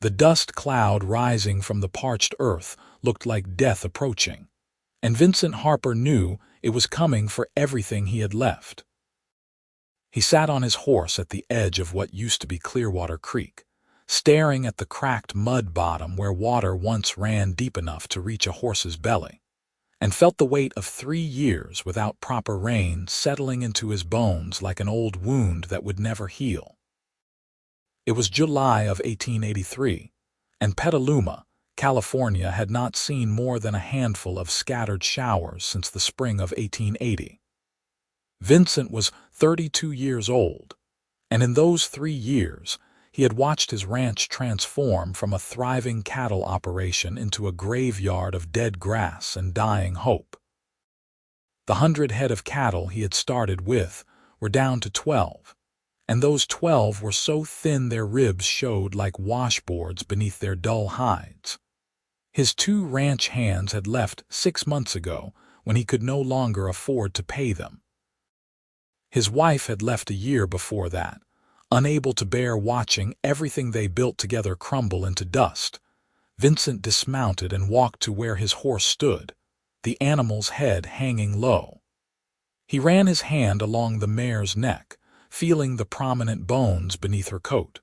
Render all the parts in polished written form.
The dust cloud rising from the parched earth looked like death approaching, and Vincent Harper knew it was coming for everything he had left. He sat on his horse at the edge of what used to be Clearwater Creek, staring at the cracked mud bottom where water once ran deep enough to reach a horse's belly, and felt the weight of 3 years without proper rain settling into his bones like an old wound that would never heal. It was July of 1883, and Petaluma, California had not seen more than a handful of scattered showers since the spring of 1880. Vincent was 32 years old, and in those 3 years, he had watched his ranch transform from a thriving cattle operation into a graveyard of dead grass and dying hope. The 100 head of cattle he had started with were down to 12, and those 12 were so thin their ribs showed like washboards beneath their dull hides. His 2 ranch hands had left 6 months ago when he could no longer afford to pay them. His wife had left a year before that, unable to bear watching everything they built together crumble into dust. Vincent dismounted and walked to where his horse stood, the animal's head hanging low. He ran his hand along the mare's neck, feeling the prominent bones beneath her coat.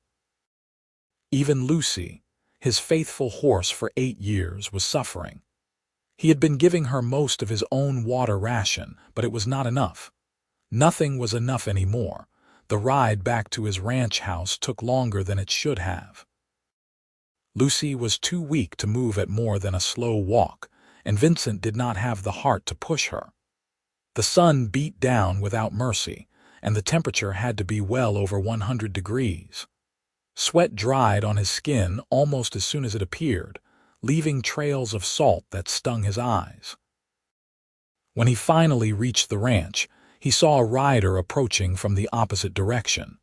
Even Lucy, his faithful horse for 8 years, was suffering. He had been giving her most of his own water ration, but it was not enough. Nothing was enough anymore. The ride back to his ranch house took longer than it should have. Lucy was too weak to move at more than a slow walk, and Vincent did not have the heart to push her. The sun beat down without mercy, and the temperature had to be well over 100 degrees. Sweat dried on his skin almost as soon as it appeared, leaving trails of salt that stung his eyes. When he finally reached the ranch, he saw a rider approaching from the opposite direction.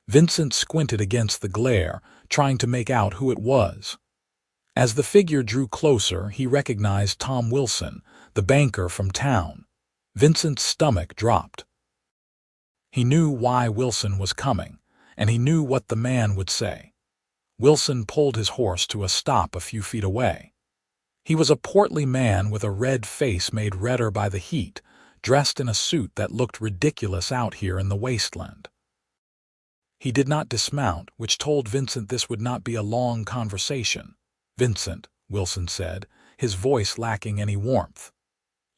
Vincent squinted against the glare, trying to make out who it was. As the figure drew closer, he recognized Tom Wilson, the banker from town. Vincent's stomach dropped. He knew why Wilson was coming, and he knew what the man would say. Wilson pulled his horse to a stop a few feet away. He was a portly man with a red face made redder by the heat, dressed in a suit that looked ridiculous out here in the wasteland. He did not dismount, which told Vincent this would not be a long conversation. "Vincent," Wilson said, his voice lacking any warmth,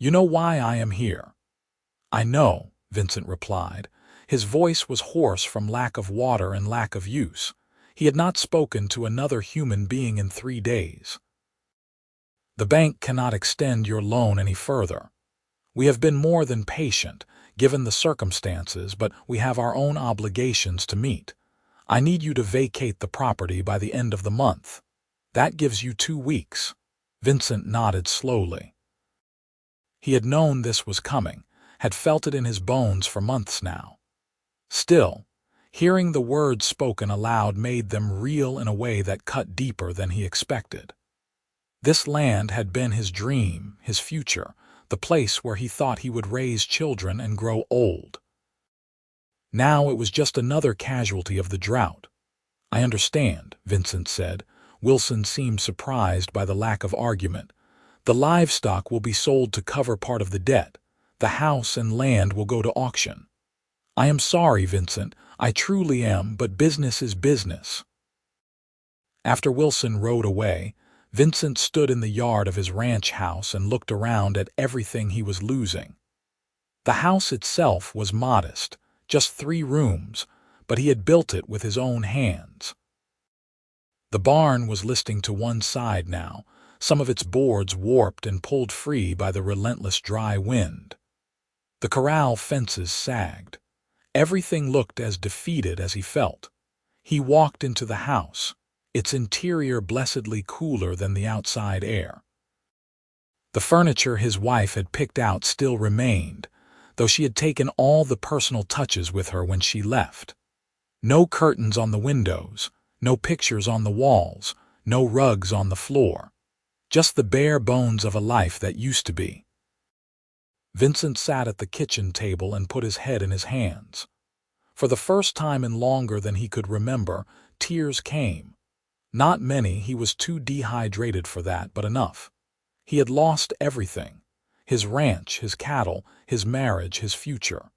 "you know why I am here." "I know," Vincent replied. His voice was hoarse from lack of water and lack of use. He had not spoken to another human being in 3 days. "The bank cannot extend your loan any further. We have been more than patient, given the circumstances, but we have our own obligations to meet. I need you to vacate the property by the end of the month. That gives you 2 weeks. Vincent nodded slowly. He had known this was coming, had felt it in his bones for months now. Still, hearing the words spoken aloud made them real in a way that cut deeper than he expected. This land had been his dream, his future, the place where he thought he would raise children and grow old. Now it was just another casualty of the drought. "I understand," Vincent said. Wilson seemed surprised by the lack of argument. "The livestock will be sold to cover part of the debt. The house and land will go to auction." "I am sorry, Vincent. I truly am, but business is business." After Wilson rode away, Vincent stood in the yard of his ranch house and looked around at everything he was losing. The house itself was modest, just 3 rooms, but he had built it with his own hands. The barn was listing to one side now, some of its boards warped and pulled free by the relentless dry wind. The corral fences sagged. Everything looked as defeated as he felt. He walked into the house, its interior blessedly cooler than the outside air. The furniture his wife had picked out still remained, though she had taken all the personal touches with her when she left. No curtains on the windows, no pictures on the walls, no rugs on the floor. Just the bare bones of a life that used to be. Vincent sat at the kitchen table and put his head in his hands. For the first time in longer than he could remember, tears came. Not many, he was too dehydrated for that, but enough. He had lost everything: his ranch, his cattle, his marriage, his future.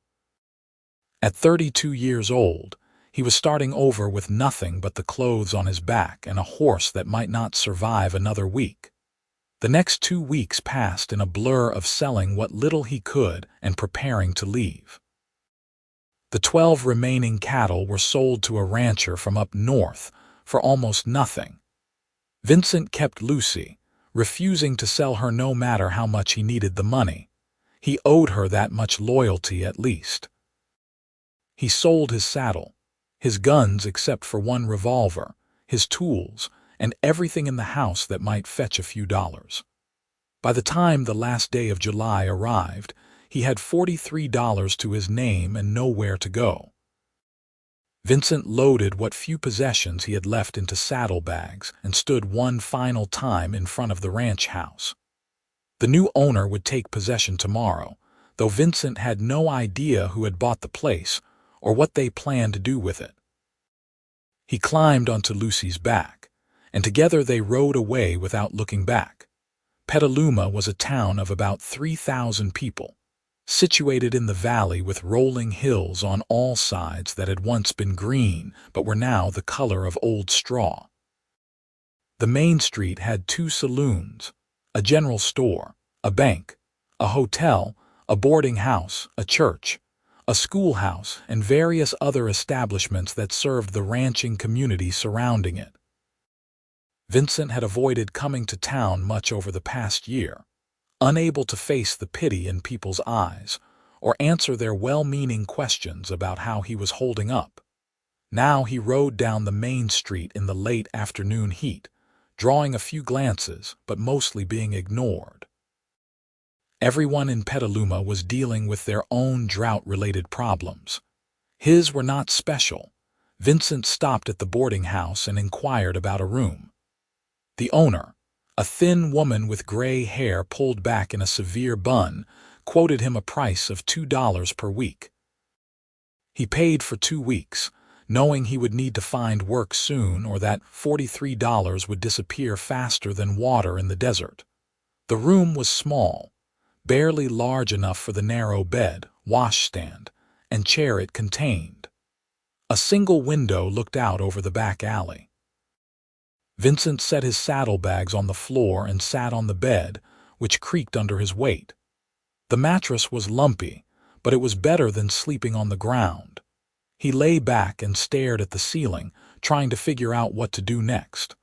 At 32 years old, he was starting over with nothing but the clothes on his back and a horse that might not survive another week. The next 2 weeks passed in a blur of selling what little he could and preparing to leave. The 12 remaining cattle were sold to a rancher from up north for almost nothing. Vincent kept Lucy, refusing to sell her no matter how much he needed the money. He owed her that much loyalty at least. He sold his saddle, his guns except for one revolver, his tools, and everything in the house that might fetch a few dollars. By the time the last day of July arrived, he had $43 to his name and nowhere to go. Vincent loaded what few possessions he had left into saddlebags and stood one final time in front of the ranch house. The new owner would take possession tomorrow, though Vincent had no idea who had bought the place or what they planned to do with it. He climbed onto Lucy's back, and together they rode away without looking back. Petaluma was a town of about 3,000 people, situated in the valley with rolling hills on all sides that had once been green but were now the color of old straw. The main street had 2 saloons, a general store, a bank, a hotel, a boarding house, a church, a schoolhouse, and various other establishments that served the ranching community surrounding it. Vincent had avoided coming to town much over the past year, unable to face the pity in people's eyes or answer their well-meaning questions about how he was holding up. Now he rode down the main street in the late afternoon heat, drawing a few glances but mostly being ignored. Everyone in Petaluma was dealing with their own drought-related problems. His were not special. Vincent stopped at the boarding house and inquired about a room. The owner, a thin woman with gray hair pulled back in a severe bun, quoted him a price of $2 per week. He paid for 2 weeks, knowing he would need to find work soon or that $43 would disappear faster than water in the desert. The room was small, barely large enough for the narrow bed, washstand, and chair it contained. A single window looked out over the back alley. Vincent set his saddlebags on the floor and sat on the bed, which creaked under his weight. The mattress was lumpy, but it was better than sleeping on the ground. He lay back and stared at the ceiling, trying to figure out what to do next.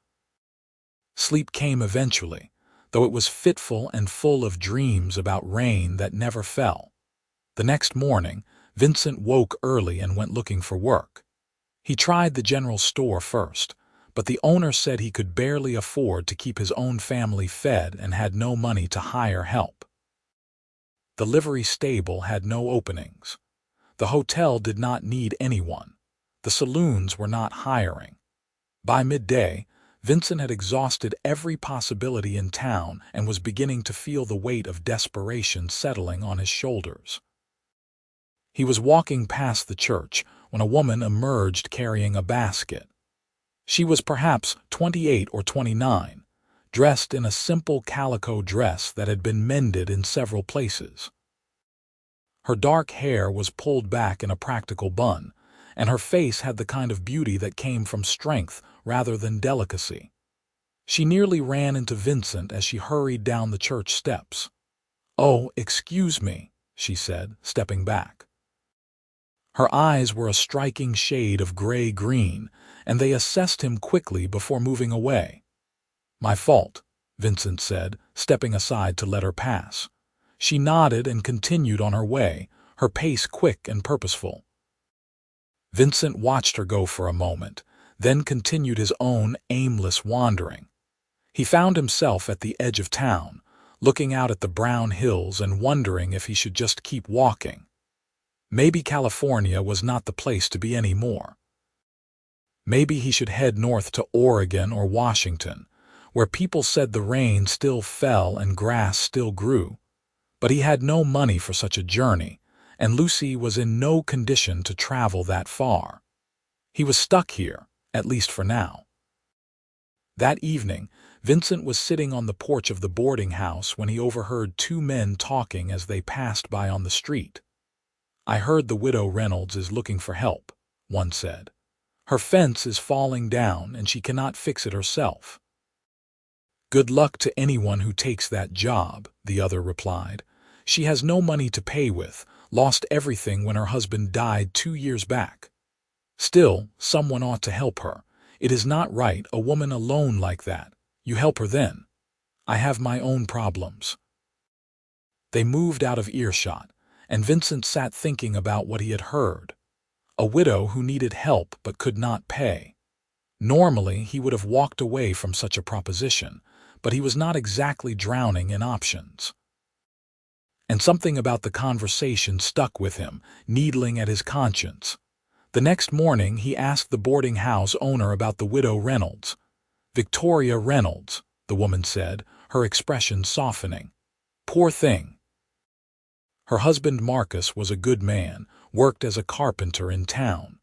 Sleep came eventually, though it was fitful and full of dreams about rain that never fell. The next morning, Vincent woke early and went looking for work. He tried the general store first, but the owner said he could barely afford to keep his own family fed and had no money to hire help. The livery stable had no openings. The hotel did not need anyone. The saloons were not hiring. By midday, Vincent had exhausted every possibility in town and was beginning to feel the weight of desperation settling on his shoulders. He was walking past the church when a woman emerged carrying a basket. She was perhaps 28 or 29, dressed in a simple calico dress that had been mended in several places. Her dark hair was pulled back in a practical bun, and her face had the kind of beauty that came from strength rather than delicacy. She nearly ran into Vincent as she hurried down the church steps. "Oh, excuse me," she said, stepping back. Her eyes were a striking shade of gray-green, and they assessed him quickly before moving away. "My fault," Vincent said, stepping aside to let her pass. She nodded and continued on her way, her pace quick and purposeful. Vincent watched her go for a moment, then continued his own aimless wandering. He found himself at the edge of town, looking out at the brown hills and wondering if he should just keep walking. Maybe California was not the place to be anymore. Maybe he should head north to Oregon or Washington, where people said the rain still fell and grass still grew. But he had no money for such a journey, and Lucy was in no condition to travel that far. He was stuck here, at least for now. That evening, Vincent was sitting on the porch of the boarding house when he overheard two men talking as they passed by on the street. "I heard the widow Reynolds is looking for help," one said. "Her fence is falling down and she cannot fix it herself." "Good luck to anyone who takes that job," the other replied. "She has no money to pay with, lost everything when her husband died 2 years back. Still, someone ought to help her. It is not right, a woman alone like that. You help her then. I have my own problems." They moved out of earshot, and Vincent sat thinking about what he had heard. A widow who needed help but could not pay. Normally, he would have walked away from such a proposition, but he was not exactly drowning in options. And something about the conversation stuck with him, needling at his conscience. The next morning, he asked the boarding house owner about the widow Reynolds. "Victoria Reynolds," the woman said, her expression softening. "Poor thing. Her husband Marcus was a good man, worked as a carpenter in town.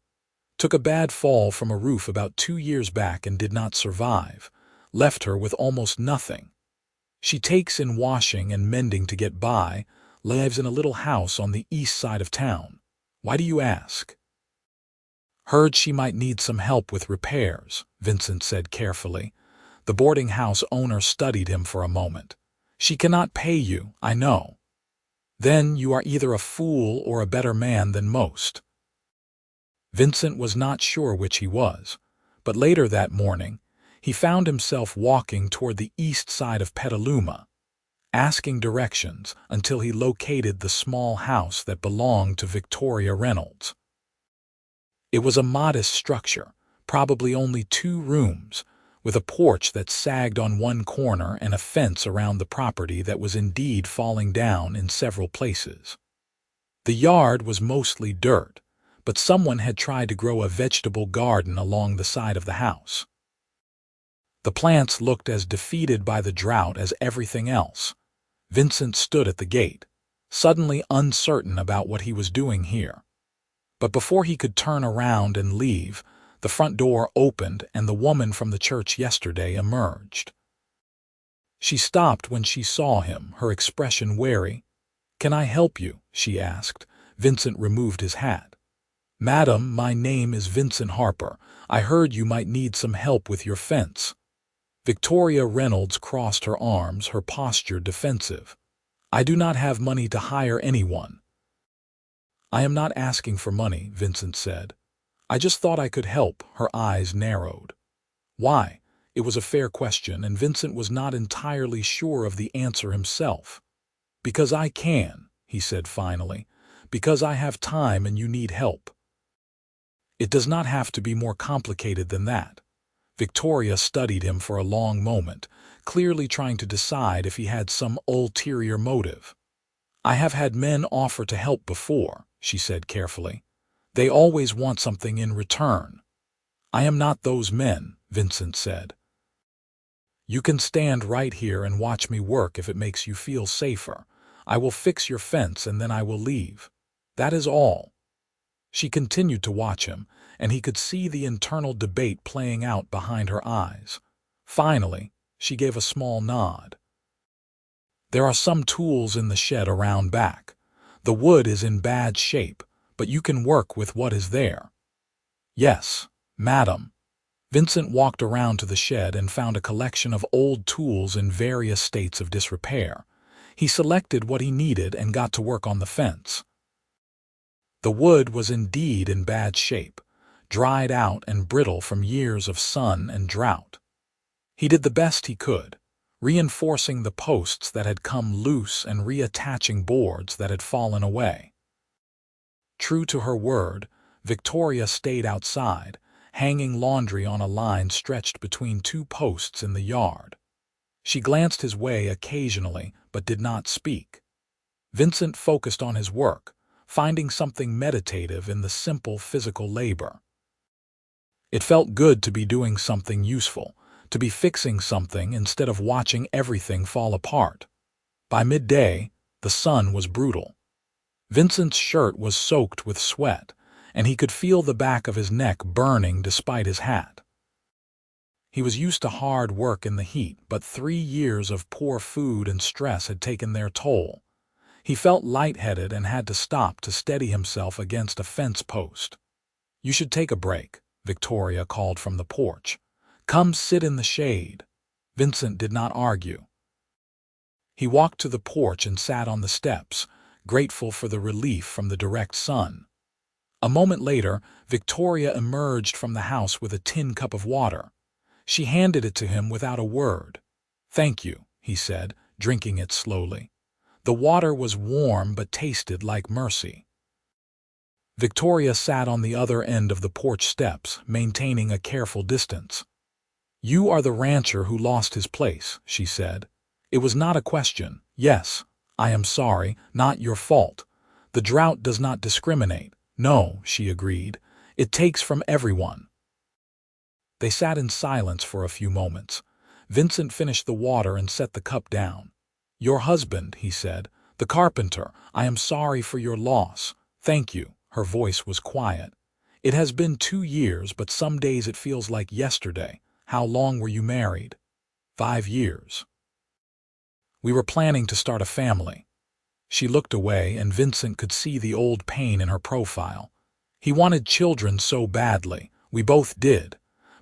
Took a bad fall from a roof about 2 years back and did not survive. Left her with almost nothing. She takes in washing and mending to get by, lives in a little house on the east side of town. Why do you ask?" "Heard she might need some help with repairs," Vincent said carefully. The boarding house owner studied him for a moment. "She cannot pay you, I know." "Then you are either a fool or a better man than most." Vincent was not sure which he was, but later that morning, he found himself walking toward the east side of Petaluma, asking directions until he located the small house that belonged to Victoria Reynolds. It was a modest structure, probably only 2 rooms, with a porch that sagged on one corner and a fence around the property that was indeed falling down in several places. The yard was mostly dirt, but someone had tried to grow a vegetable garden along the side of the house. The plants looked as defeated by the drought as everything else. Vincent stood at the gate, suddenly uncertain about what he was doing here. But before he could turn around and leave, the front door opened and the woman from the church yesterday emerged. She stopped when she saw him, her expression wary. "Can I help you?" she asked. Vincent removed his hat. "Madam, my name is Vincent Harper. I heard you might need some help with your fence." Victoria Reynolds crossed her arms, her posture defensive. "I do not have money to hire anyone." "I am not asking for money," Vincent said. "I just thought I could help." Her eyes narrowed. Why? It was a fair question, and Vincent was not entirely sure of the answer himself. "Because I can," he said finally. "Because I have time and you need help." "It does not have to be more complicated than that." Victoria studied him for a long moment, clearly trying to decide if he had some ulterior motive. "I have had men offer to help before," she said carefully. "They always want something in return." "I am not those men," Vincent said. "You can stand right here and watch me work if it makes you feel safer. I will fix your fence and then I will leave. That is all." She continued to watch him, and he could see the internal debate playing out behind her eyes. Finally, she gave a small nod. "There are some tools in the shed around back. The wood is in bad shape, but you can work with what is there." "Yes, madam." Vincent walked around to the shed and found a collection of old tools in various states of disrepair. He selected what he needed and got to work on the fence. The wood was indeed in bad shape, dried out and brittle from years of sun and drought. He did the best he could, reinforcing the posts that had come loose and reattaching boards that had fallen away. True to her word, Victoria stayed outside, hanging laundry on a line stretched between 2 posts in the yard. She glanced his way occasionally but did not speak. Vincent focused on his work, finding something meditative in the simple physical labor. It felt good to be doing something useful, to be fixing something instead of watching everything fall apart. By midday, the sun was brutal. Vincent's shirt was soaked with sweat, and he could feel the back of his neck burning despite his hat. He was used to hard work in the heat, but 3 years of poor food and stress had taken their toll. He felt lightheaded and had to stop to steady himself against a fence post. "You should take a break," Victoria called from the porch. "Come sit in the shade." Vincent did not argue. He walked to the porch and sat on the steps, grateful for the relief from the direct sun. A moment later, Victoria emerged from the house with a tin cup of water. She handed it to him without a word. "Thank you," he said, drinking it slowly. The water was warm but tasted like mercy. Victoria sat on the other end of the porch steps, maintaining a careful distance. "You are the rancher who lost his place," she said. "It was not a question. Yes, I am sorry, not your fault. The drought does not discriminate." "No," she agreed. "It takes from everyone." They sat in silence for a few moments. Vincent finished the water and set the cup down. "Your husband," he said, "the carpenter, I am sorry for your loss." "Thank you." Her voice was quiet. "It has been 2 years, but some days it feels like yesterday. How long were you married?" 5 years. "We were planning to start a family." She looked away, and Vincent could see the old pain in her profile. "He wanted children so badly. We both did.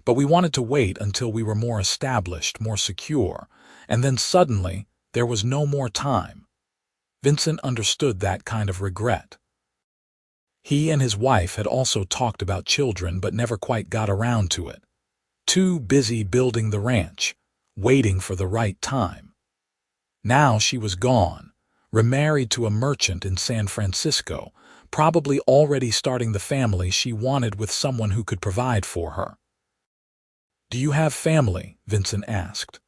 But we wanted to wait until we were more established, more secure. And then suddenly, there was no more time." Vincent understood that kind of regret. He and his wife had also talked about children but never quite got around to it. Too busy building the ranch, waiting for the right time. Now she was gone, remarried to a merchant in San Francisco, probably already starting the family she wanted with someone who could provide for her. "Do you have family?" Vincent asked.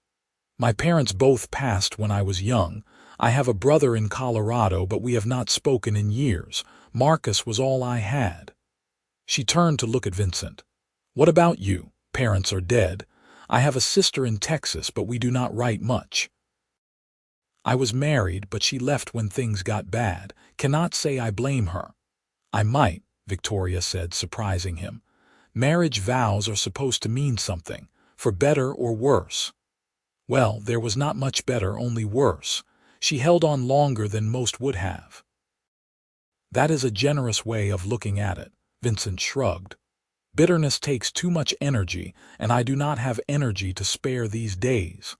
"My parents both passed when I was young. I have a brother in Colorado, but we have not spoken in years. Marcus was all I had." She turned to look at Vincent. "What about you? Parents are dead. I have a sister in Texas, but we do not write much." "I was married, but she left when things got bad. Cannot say I blame her." "I might," Victoria said, surprising him. "Marriage vows are supposed to mean something, for better or worse." Well, there was not much better, only worse. She held on longer than most would have. "That is a generous way of looking at it," Vincent shrugged. "Bitterness takes too much energy, and I do not have energy to spare these days."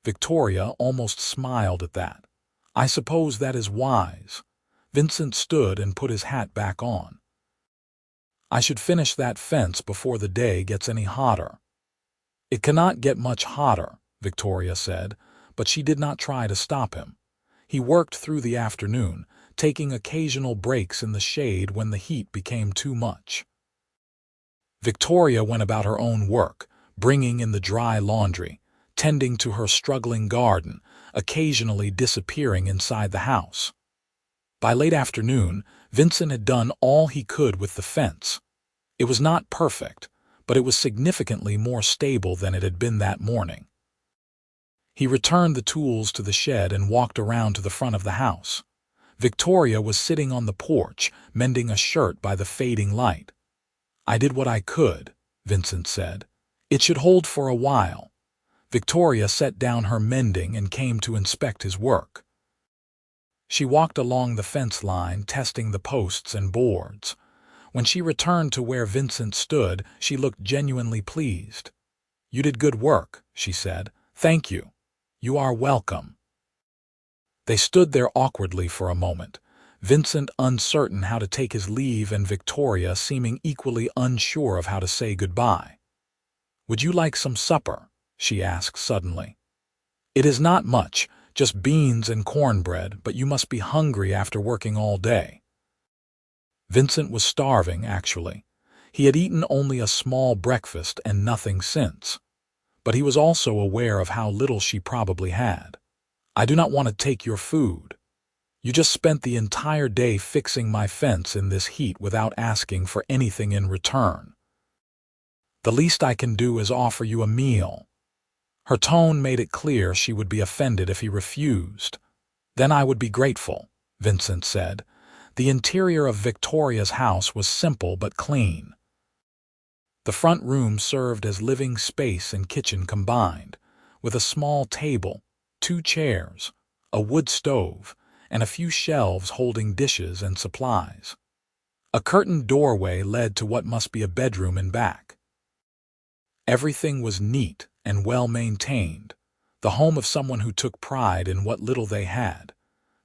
Victoria almost smiled at that. "I suppose that is wise." Vincent stood and put his hat back on. "I should finish that fence before the day gets any hotter." "It cannot get much hotter," Victoria said, but she did not try to stop him. He worked through the afternoon, taking occasional breaks in the shade when the heat became too much. Victoria went about her own work, bringing in the dry laundry, tending to her struggling garden, occasionally disappearing inside the house. By late afternoon, Vincent had done all he could with the fence. It was not perfect, but it was significantly more stable than it had been that morning. He returned the tools to the shed and walked around to the front of the house. Victoria was sitting on the porch, mending a shirt by the fading light. "I did what I could," Vincent said. "It should hold for a while." Victoria set down her mending and came to inspect his work. She walked along the fence line, testing the posts and boards. When she returned to where Vincent stood, she looked genuinely pleased. "You did good work," she said. "Thank you." "You are welcome." They stood there awkwardly for a moment, Vincent uncertain how to take his leave and Victoria seeming equally unsure of how to say goodbye. "Would you like some supper?" she asked suddenly. "It is not much, just beans and cornbread, but you must be hungry after working all day." Vincent was starving, actually. He had eaten only a small breakfast and nothing since. But he was also aware of how little she probably had. "I do not want to take your food. You just spent the entire day fixing my fence in this heat without asking for anything in return. The least I can do is offer you a meal." Her tone made it clear she would be offended if he refused. "Then I would be grateful," Vincent said. The interior of Victoria's house was simple but clean. The front room served as living space and kitchen combined, with a small table, 2 chairs, a wood stove, and a few shelves holding dishes and supplies. A curtained doorway led to what must be a bedroom in back. Everything was neat and well maintained, the home of someone who took pride in what little they had.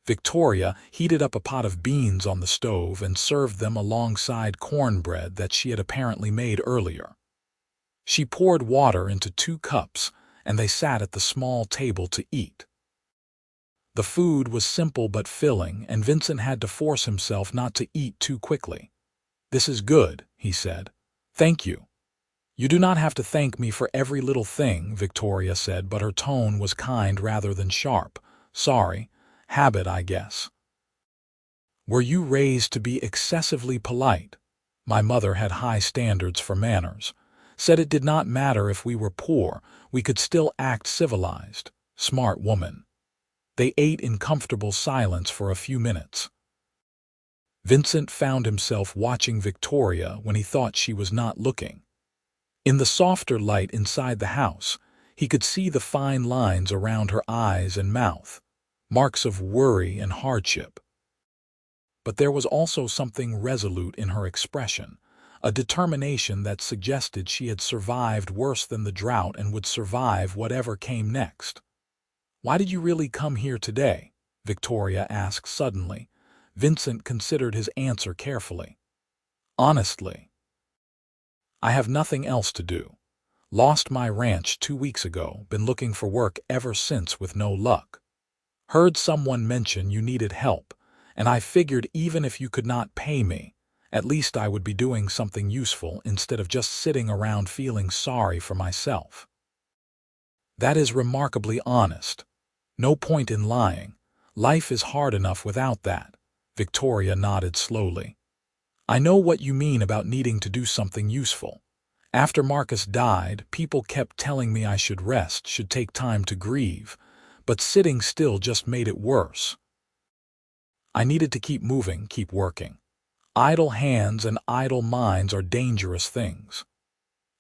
Victoria heated up a pot of beans on the stove and served them alongside cornbread that she had apparently made earlier. She poured water into 2 cups, and they sat at the small table to eat. The food was simple but filling, and Vincent had to force himself not to eat too quickly. "This is good," he said. "Thank you." "You do not have to thank me for every little thing," Victoria said, but her tone was kind rather than sharp. "Sorry. Habit, I guess." "Were you raised to be excessively polite?" "My mother had high standards for manners. Said it did not matter if we were poor, we could still act civilized. Smart woman." They ate in comfortable silence for a few minutes. Vincent found himself watching Victoria when he thought she was not looking. In the softer light inside the house, he could see the fine lines around her eyes and mouth, marks of worry and hardship. But there was also something resolute in her expression, a determination that suggested she had survived worse than the drought and would survive whatever came next. "Why did you really come here today?" Victoria asked suddenly. Vincent considered his answer carefully. "Honestly, I have nothing else to do. Lost my ranch 2 weeks ago, been looking for work ever since with no luck. Heard someone mention you needed help, and I figured even if you could not pay me, at least I would be doing something useful instead of just sitting around feeling sorry for myself." "That is remarkably honest. No point in lying. Life is hard enough without that." Victoria nodded slowly. "I know what you mean about needing to do something useful. After Marcus died, people kept telling me I should rest, should take time to grieve, but sitting still just made it worse. I needed to keep moving, keep working. Idle hands and idle minds are dangerous things."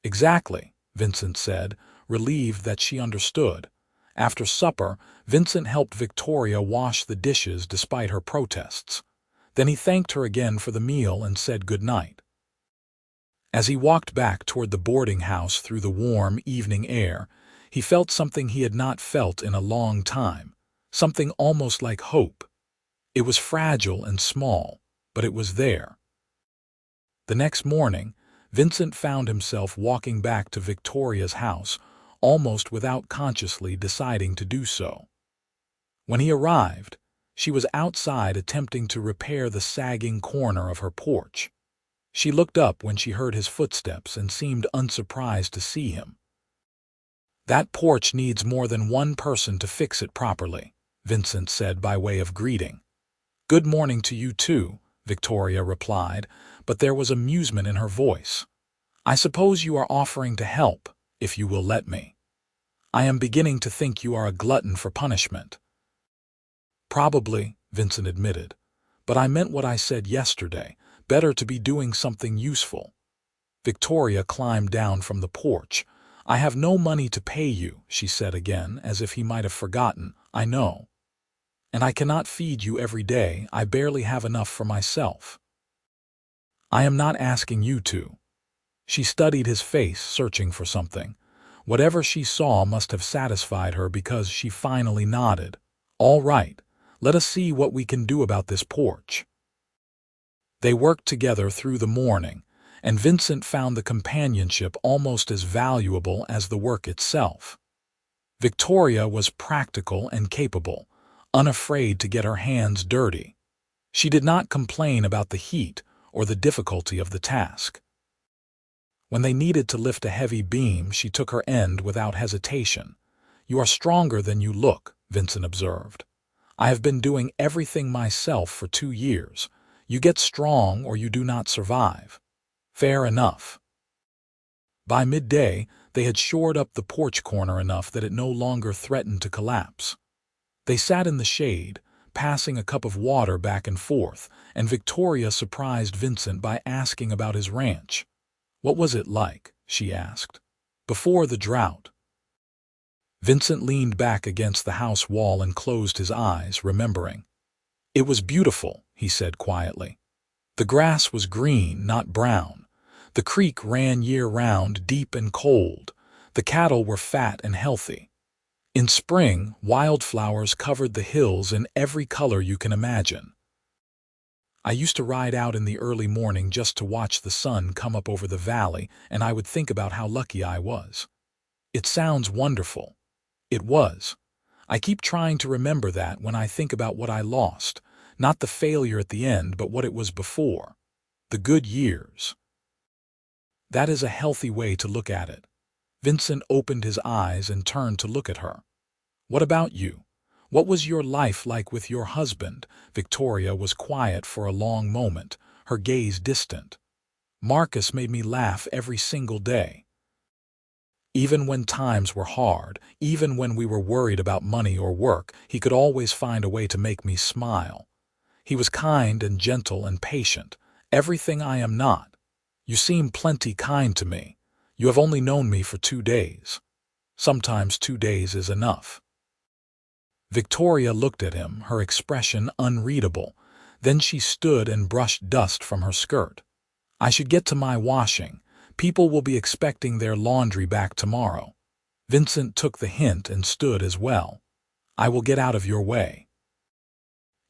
"Exactly," Vincent said, relieved that she understood. After supper, Vincent helped Victoria wash the dishes despite her protests. Then he thanked her again for the meal and said good night. As he walked back toward the boarding house through the warm evening air, he felt something he had not felt in a long time, something almost like hope. It was fragile and small, but it was there. The next morning, Vincent found himself walking back to Victoria's house, almost without consciously deciding to do so. When he arrived, she was outside attempting to repair the sagging corner of her porch. She looked up when she heard his footsteps and seemed unsurprised to see him. "That porch needs more than one person to fix it properly," Vincent said by way of greeting. "Good morning to you too," Victoria replied, but there was amusement in her voice. "I suppose you are offering to help, if you will let me. I am beginning to think you are a glutton for punishment." "Probably," Vincent admitted, "but I meant what I said yesterday. Better to be doing something useful." Victoria climbed down from the porch. "I have no money to pay you," she said again, as if he might have forgotten. "I know. And I cannot feed you every day. I barely have enough for myself." "I am not asking you to." She studied his face, searching for something. Whatever she saw must have satisfied her because she finally nodded. "All right, let us see what we can do about this porch." They worked together through the morning, and Vincent found the companionship almost as valuable as the work itself. Victoria was practical and capable, unafraid to get her hands dirty. She did not complain about the heat or the difficulty of the task. When they needed to lift a heavy beam, she took her end without hesitation. "You are stronger than you look," Vincent observed. "I have been doing everything myself for 2 years. You get strong or you do not survive." "Fair enough." By midday, they had shored up the porch corner enough that it no longer threatened to collapse. They sat in the shade, passing a cup of water back and forth, and Victoria surprised Vincent by asking about his ranch. "What was it like?" she asked. "Before the drought?" Vincent leaned back against the house wall and closed his eyes, remembering. "It was beautiful," he said quietly. "The grass was green, not brown. The creek ran year-round, deep and cold. The cattle were fat and healthy. In spring, wildflowers covered the hills in every color you can imagine. I used to ride out in the early morning just to watch the sun come up over the valley, and I would think about how lucky I was. It sounds wonderful. It was. I keep trying to remember that when I think about what I lost, not the failure at the end, but what it was before. The good years." "That is a healthy way to look at it." Vincent opened his eyes and turned to look at her. "What about you? What was your life like with your husband?" Victoria was quiet for a long moment, her gaze distant. "Marcus made me laugh every single day. Even when times were hard, even when we were worried about money or work, he could always find a way to make me smile. He was kind and gentle and patient, everything I am not. You seem plenty kind to me. You have only known me for 2 days. Sometimes 2 days is enough." Victoria looked at him, her expression unreadable. Then she stood and brushed dust from her skirt. "I should get to my washing. People will be expecting their laundry back tomorrow." Vincent took the hint and stood as well. "I will get out of your way."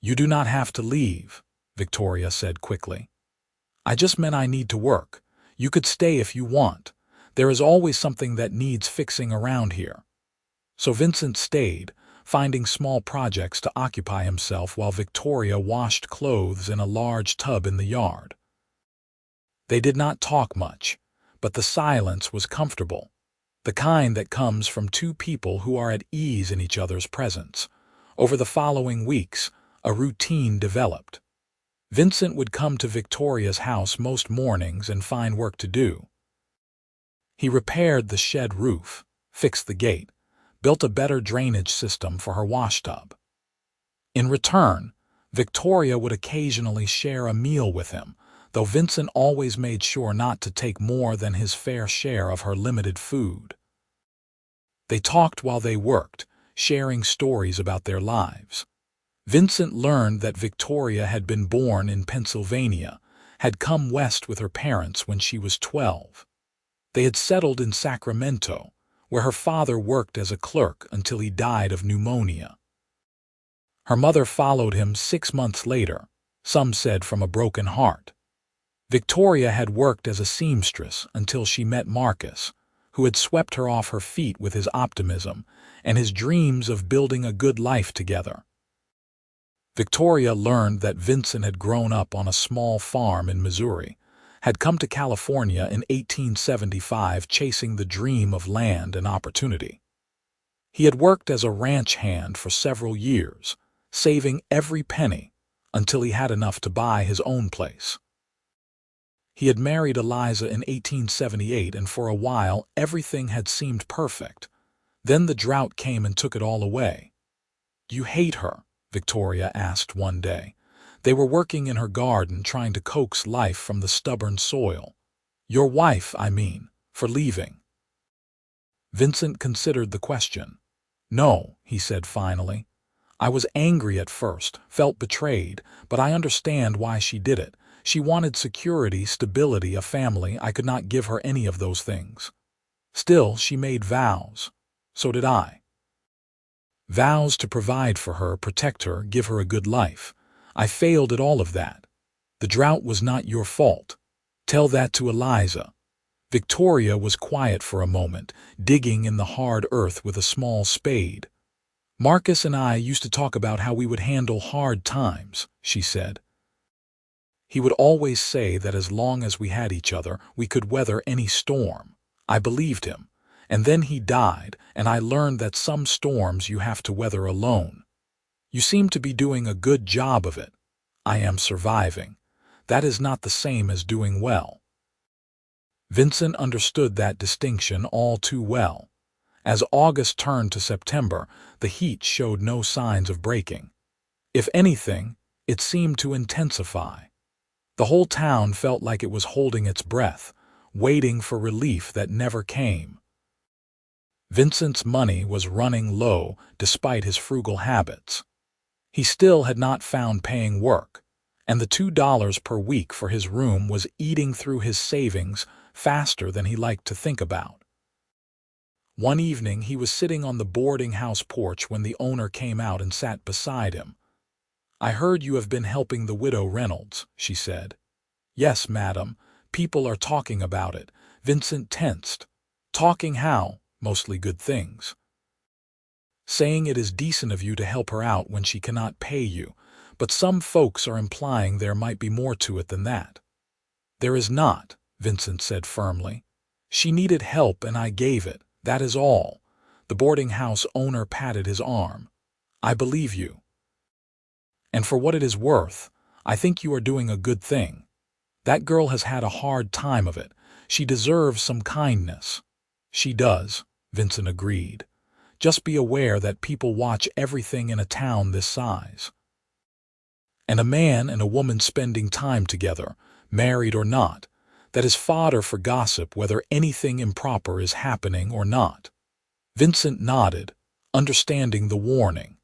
"You do not have to leave," Victoria said quickly. "I just meant I need to work. You could stay if you want. There is always something that needs fixing around here." So Vincent stayed, finding small projects to occupy himself while Victoria washed clothes in a large tub in the yard. They did not talk much, but the silence was comfortable, the kind that comes from two people who are at ease in each other's presence. Over the following weeks, a routine developed. Vincent would come to Victoria's house most mornings and find work to do. He repaired the shed roof, fixed the gate, built a better drainage system for her washtub. In return, Victoria would occasionally share a meal with him, though Vincent always made sure not to take more than his fair share of her limited food. They talked while they worked, sharing stories about their lives. Vincent learned that Victoria had been born in Pennsylvania, had come west with her parents when she was 12. They had settled in Sacramento, where her father worked as a clerk until he died of pneumonia. Her mother followed him 6 months later, some said from a broken heart. Victoria had worked as a seamstress until she met Marcus, who had swept her off her feet with his optimism and his dreams of building a good life together. Victoria learned that Vincent had grown up on a small farm in Missouri, had come to California in 1875 chasing the dream of land and opportunity. He had worked as a ranch hand for several years, saving every penny until he had enough to buy his own place. He had married Eliza in 1878, and for a while everything had seemed perfect. Then the drought came and took it all away. "Do you hate her?" Victoria asked one day. They were working in her garden trying to coax life from the stubborn soil. "Your wife, I mean, for leaving." Vincent considered the question. "No," he said finally. "I was angry at first, felt betrayed, but I understand why she did it. She wanted security, stability, a family. I could not give her any of those things. Still, she made vows. So did I. Vows to provide for her, protect her, give her a good life. I failed at all of that. The drought was not your fault. Tell that to Eliza." Victoria was quiet for a moment, digging in the hard earth with a small spade. "Marcus and I used to talk about how we would handle hard times," she said. "He would always say that as long as we had each other, we could weather any storm. I believed him. And then he died, and I learned that some storms you have to weather alone. You seem to be doing a good job of it. I am surviving. That is not the same as doing well." Vincent understood that distinction all too well. As August turned to September, the heat showed no signs of breaking. If anything, it seemed to intensify. The whole town felt like it was holding its breath, waiting for relief that never came. Vincent's money was running low despite his frugal habits. He still had not found paying work, and the $2 per week for his room was eating through his savings faster than he liked to think about. One evening he was sitting on the boarding house porch when the owner came out and sat beside him. "I heard you have been helping the widow Reynolds," she said. "Yes, madam. People are talking about it." Vincent tensed. "Talking how?" "Mostly good things. Saying it is decent of you to help her out when she cannot pay you, but some folks are implying there might be more to it than that." "There is not," Vincent said firmly. "She needed help and I gave it, that is all." The boarding house owner patted his arm. "I believe you. And for what it is worth, I think you are doing a good thing. That girl has had a hard time of it. She deserves some kindness." "She does," Vincent agreed. "Just be aware that people watch everything in a town this size. And a man and a woman spending time together, married or not, that is fodder for gossip whether anything improper is happening or not." Vincent nodded, understanding the warning.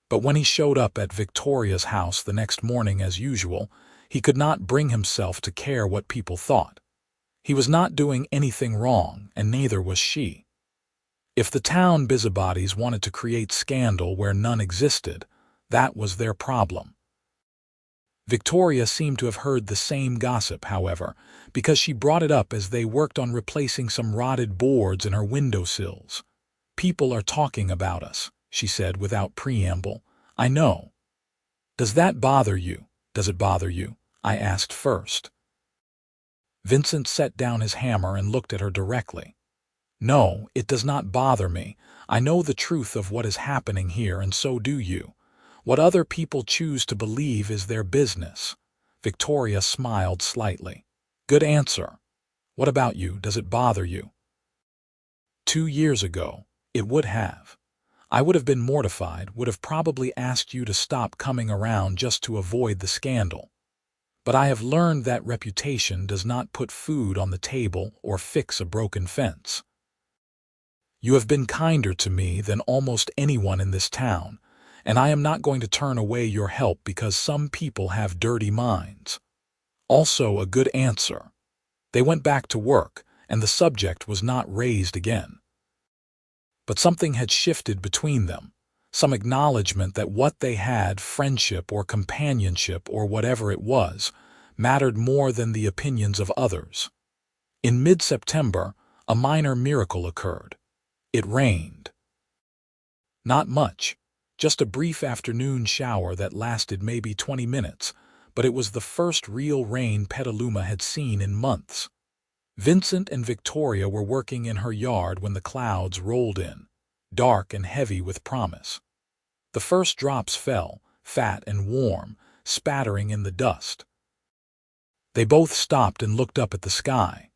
But when he showed up at Victoria's house the next morning as usual, he could not bring himself to care what people thought. He was not doing anything wrong, and neither was she. If the town busybodies wanted to create scandal where none existed, that was their problem. Victoria seemed to have heard the same gossip, however, because she brought it up as they worked on replacing some rotted boards in her windowsills. "People are talking about us," she said without preamble. "I know." "Does that bother you?" "Does it bother you?" I asked first. Vincent set down his hammer and looked at her directly. "No, it does not bother me. I know the truth of what is happening here, and so do you. What other people choose to believe is their business." Victoria smiled slightly. "Good answer. What about you? Does it bother you?" 2 years ago, it would have. I would have been mortified, would have probably asked you to stop coming around just to avoid the scandal. But I have learned that reputation does not put food on the table or fix a broken fence. You have been kinder to me than almost anyone in this town, and I am not going to turn away your help because some people have dirty minds. Also a good answer." They went back to work, and the subject was not raised again. But something had shifted between them, some acknowledgement that what they had, friendship or companionship or whatever it was, mattered more than the opinions of others. In mid-September, a minor miracle occurred. It rained. Not much, just a brief afternoon shower that lasted maybe 20 minutes, but it was the first real rain Petaluma had seen in months. Vincent and Victoria were working in her yard when the clouds rolled in, dark and heavy with promise. The first drops fell, fat and warm, spattering in the dust. They both stopped and looked up at the sky.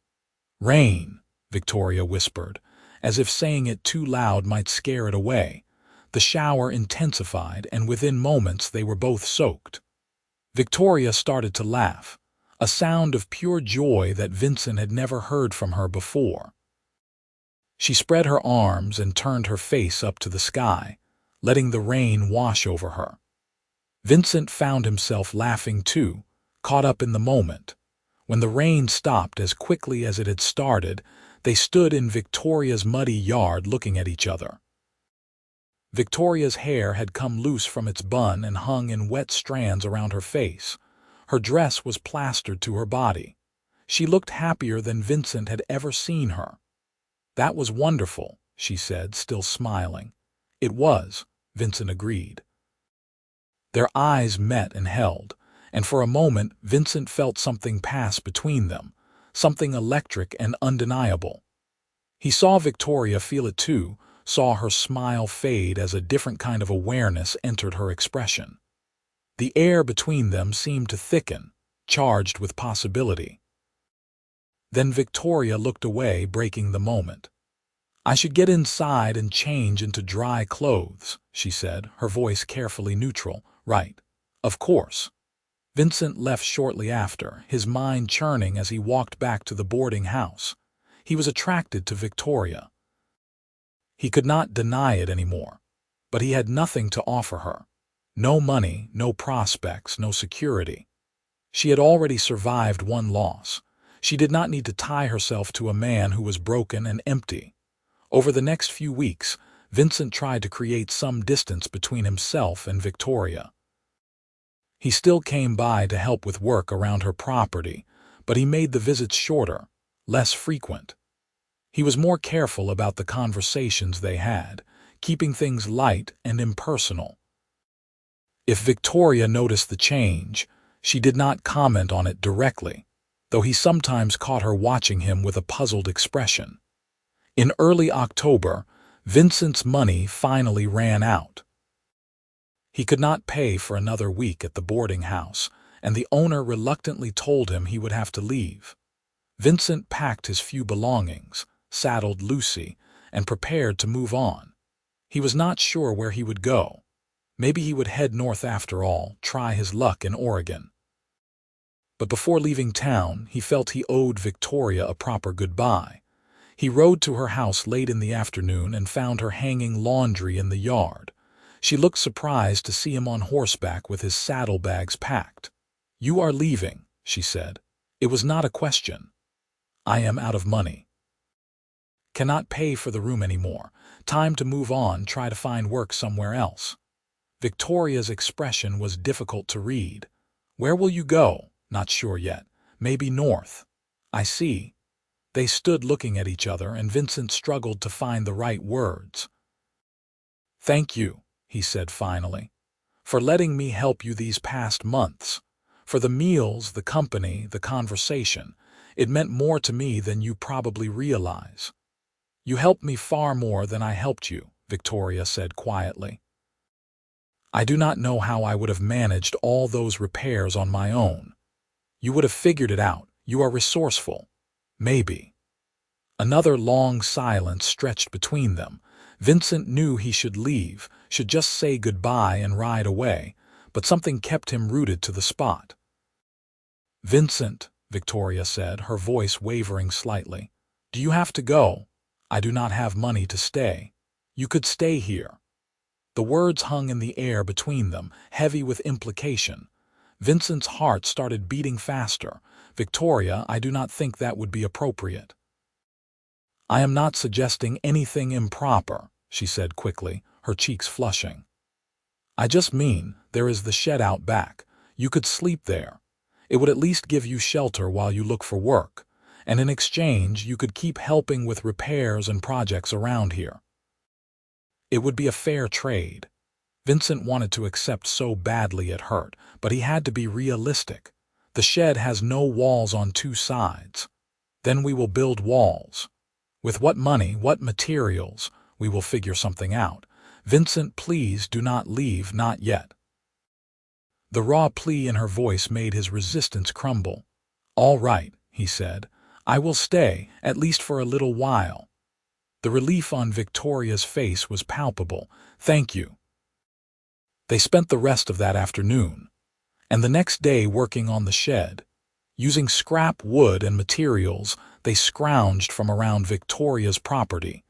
"Rain," Victoria whispered, as if saying it too loud might scare it away. The shower intensified, and within moments they were both soaked. Victoria started to laugh, a sound of pure joy that Vincent had never heard from her before. She spread her arms and turned her face up to the sky, letting the rain wash over her. Vincent found himself laughing too, caught up in the moment. When the rain stopped as quickly as it had started, they stood in Victoria's muddy yard looking at each other. Victoria's hair had come loose from its bun and hung in wet strands around her face. Her dress was plastered to her body. She looked happier than Vincent had ever seen her. "That was wonderful," she said, still smiling. "It was," Vincent agreed. Their eyes met and held, and for a moment Vincent felt something pass between them, something electric and undeniable. He saw Victoria feel it too, saw her smile fade as a different kind of awareness entered her expression. The air between them seemed to thicken, charged with possibility. Then Victoria looked away, breaking the moment. "I should get inside and change into dry clothes," she said, her voice carefully neutral. "Right. Of course." Vincent left shortly after, his mind churning as he walked back to the boarding house. He was attracted to Victoria. He could not deny it anymore, but he had nothing to offer her. No money, no prospects, no security. She had already survived one loss. She did not need to tie herself to a man who was broken and empty. Over the next few weeks, Vincent tried to create some distance between himself and Victoria. He still came by to help with work around her property, but he made the visits shorter, less frequent. He was more careful about the conversations they had, keeping things light and impersonal. If Victoria noticed the change, she did not comment on it directly, though he sometimes caught her watching him with a puzzled expression. In early October, Vincent's money finally ran out. He could not pay for another week at the boarding house, and the owner reluctantly told him he would have to leave. Vincent packed his few belongings, saddled Lucy, and prepared to move on. He was not sure where he would go. Maybe he would head north after all, try his luck in Oregon. But before leaving town, he felt he owed Victoria a proper goodbye. He rode to her house late in the afternoon and found her hanging laundry in the yard. She looked surprised to see him on horseback with his saddlebags packed. "You are leaving," she said. "It was not a question." "I am out of money. Cannot pay for the room anymore. Time to move on, try to find work somewhere else." Victoria's expression was difficult to read. "Where will you go?" "Not sure yet. Maybe north." "I see." They stood looking at each other, and Vincent struggled to find the right words. "Thank you," he said finally, "for letting me help you these past months. For the meals, the company, the conversation. It meant more to me than you probably realize." "You helped me far more than I helped you," Victoria said quietly. "I do not know how I would have managed all those repairs on my own. You would have figured it out. You are resourceful." "Maybe." Another long silence stretched between them. Vincent knew he should leave, should just say goodbye and ride away, but something kept him rooted to the spot. "Vincent," Victoria said, her voice wavering slightly, "do you have to go? I do not have money to stay. You could stay here." The words hung in the air between them, heavy with implication. Vincent's heart started beating faster. "Victoria, I do not think that would be appropriate." "I am not suggesting anything improper," she said quickly, her cheeks flushing. "I just mean, there is the shed out back. You could sleep there. It would at least give you shelter while you look for work, and in exchange you could keep helping with repairs and projects around here. It would be a fair trade." Vincent wanted to accept so badly it hurt, but he had to be realistic. "The shed has no walls on two sides." "Then we will build walls." "With what money, what materials? We will figure something out." "Vincent, please do not leave, not yet." The raw plea in her voice made his resistance crumble. "All right," he said. "I will stay, at least for a little while." The relief on Victoria's face was palpable. "Thank you." They spent the rest of that afternoon, and the next day working on the shed. Using scrap wood and materials, they scrounged from around Victoria's property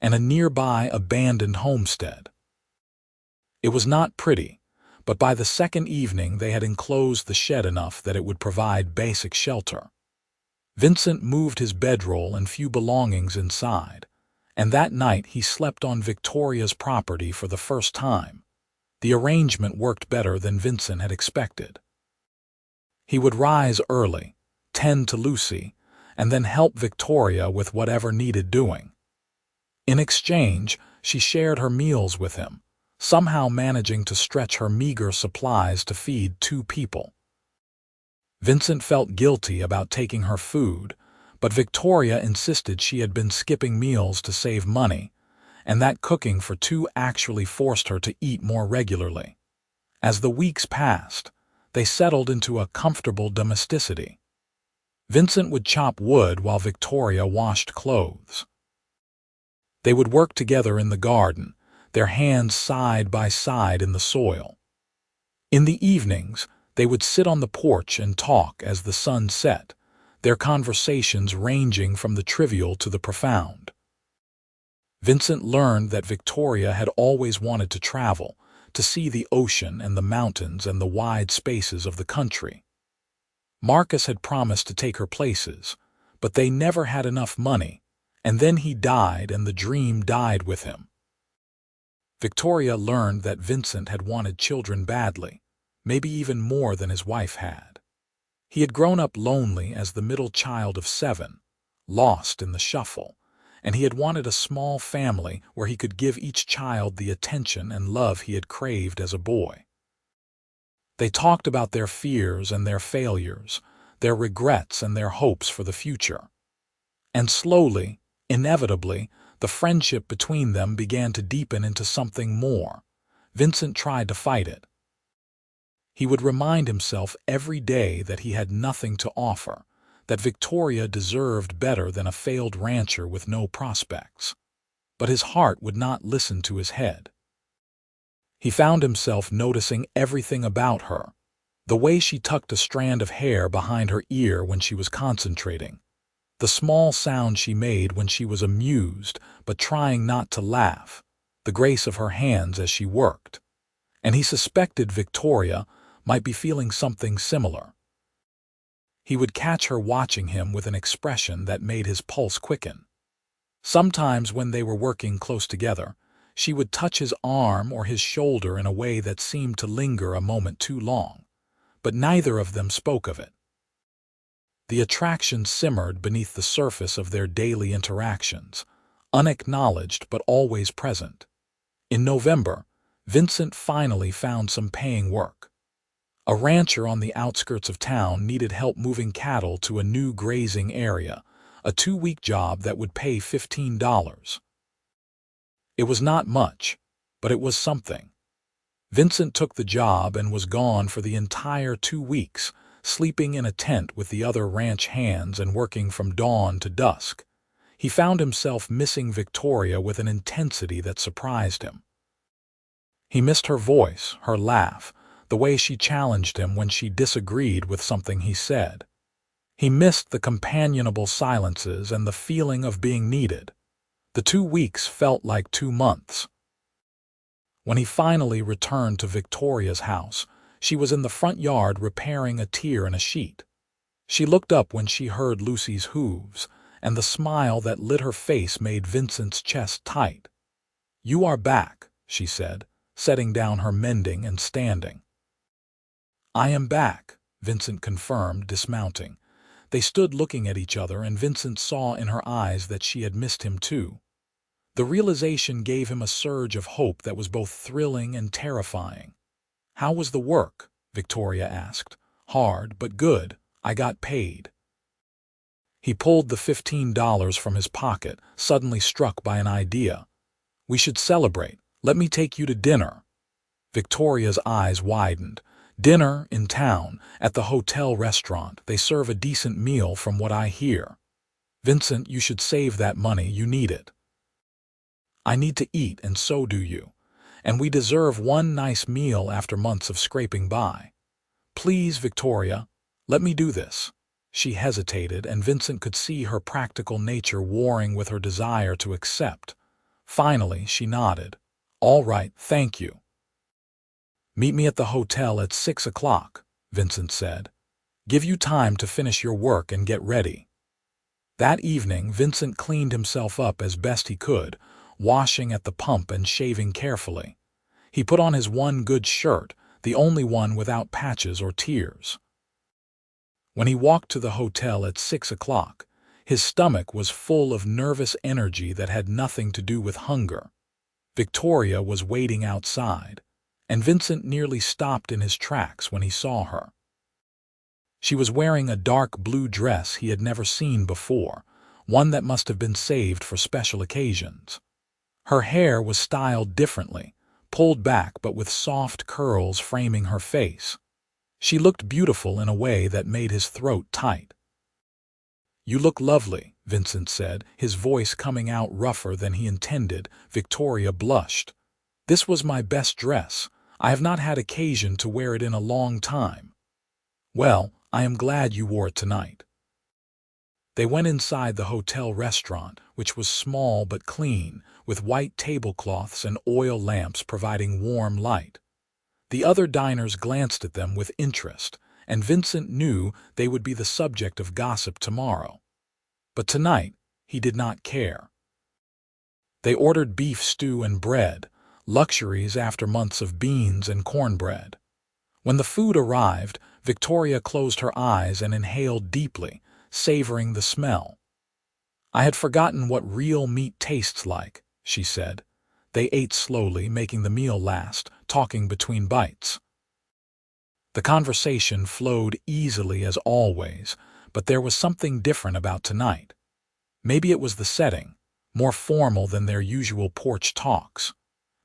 and a nearby abandoned homestead. It was not pretty, but by the second evening they had enclosed the shed enough that it would provide basic shelter. Vincent moved his bedroll and few belongings inside, and that night he slept on Victoria's property for the first time. The arrangement worked better than Vincent had expected. He would rise early, tend to Lucy, and then help Victoria with whatever needed doing. In exchange, she shared her meals with him, somehow managing to stretch her meager supplies to feed 2 people. Vincent felt guilty about taking her food, but Victoria insisted she had been skipping meals to save money, and that cooking for 2 actually forced her to eat more regularly. As the weeks passed, they settled into a comfortable domesticity. Vincent would chop wood while Victoria washed clothes. They would work together in the garden, their hands side by side in the soil. In the evenings, They would sit on the porch and talk as the sun set, their conversations ranging from the trivial to the profound. Vincent learned that Victoria had always wanted to travel, to see the ocean and the mountains and the wide spaces of the country. Marcus had promised to take her places, but they never had enough money, and then he died and the dream died with him. Victoria learned that Vincent had wanted children badly, maybe even more than his wife had. He had grown up lonely as the middle child of 7, lost in the shuffle, and he had wanted a small family where he could give each child the attention and love he had craved as a boy. They talked about their fears and their failures, their regrets and their hopes for the future. And slowly, inevitably, the friendship between them began to deepen into something more. Vincent tried to fight it. He would remind himself every day that he had nothing to offer, that Victoria deserved better than a failed rancher with no prospects. But his heart would not listen to his head. He found himself noticing everything about her, the way she tucked a strand of hair behind her ear when she was concentrating, the small sound she made when she was amused but trying not to laugh, the grace of her hands as she worked. And he suspected Victoria might be feeling something similar. He would catch her watching him with an expression that made his pulse quicken. Sometimes when they were working close together, she would touch his arm or his shoulder in a way that seemed to linger a moment too long, but neither of them spoke of it. The attraction simmered beneath the surface of their daily interactions, unacknowledged but always present. In November, Vincent finally found some paying work. A rancher on the outskirts of town needed help moving cattle to a new grazing area, a 2-week job that would pay $15. It was not much, but it was something. Vincent took the job and was gone for the entire 2 weeks, sleeping in a tent with the other ranch hands and working from dawn to dusk. He found himself missing Victoria with an intensity that surprised him. He missed her voice, her laugh, the way she challenged him when she disagreed with something he said. He missed the companionable silences and the feeling of being needed. The 2 weeks felt like 2 months. When he finally returned to Victoria's house, she was in the front yard repairing a tier in a sheet. She looked up when she heard Lucy's hooves, and the smile that lit her face made Vincent's chest tight. "You are back," she said, setting down her mending and standing. "I am back," Vincent confirmed, dismounting. They stood looking at each other, and Vincent saw in her eyes that she had missed him too. The realization gave him a surge of hope that was both thrilling and terrifying. "How was the work?" Victoria asked. "Hard, but good. I got paid." He pulled the $15 from his pocket, suddenly struck by an idea. "We should celebrate. Let me take you to dinner." Victoria's eyes widened. "Dinner in town, at the hotel restaurant. They serve a decent meal from what I hear." "Vincent, you should save that money. You need it." "I need to eat, and so do you. And we deserve one nice meal after months of scraping by. Please, Victoria, let me do this." She hesitated, and Vincent could see her practical nature warring with her desire to accept. Finally, she nodded. "All right, thank you." "Meet me at the hotel at 6 o'clock, Vincent said. "Give you time to finish your work and get ready." That evening, Vincent cleaned himself up as best he could, washing at the pump and shaving carefully. He put on his one good shirt, the only one without patches or tears. When he walked to the hotel at 6 o'clock, his stomach was full of nervous energy that had nothing to do with hunger. Victoria was waiting outside, and Vincent nearly stopped in his tracks when he saw her. She was wearing a dark blue dress he had never seen before, one that must have been saved for special occasions. Her hair was styled differently, pulled back but with soft curls framing her face. She looked beautiful in a way that made his throat tight. "You look lovely," Vincent said, his voice coming out rougher than he intended. Victoria blushed. "This was my best dress. I have not had occasion to wear it in a long time." Well, I am glad you wore it tonight. They went inside the hotel restaurant, which was small but clean, with white tablecloths and oil lamps providing warm light. The other diners glanced at them with interest, and Vincent knew they would be the subject of gossip tomorrow. But tonight, he did not care. They ordered beef stew and bread, luxuries after months of beans and cornbread. When the food arrived, Victoria closed her eyes and inhaled deeply, savoring the smell. "I had forgotten what real meat tastes like," she said. They ate slowly, making the meal last, talking between bites. The conversation flowed easily as always, but there was something different about tonight. Maybe it was the setting, more formal than their usual porch talks.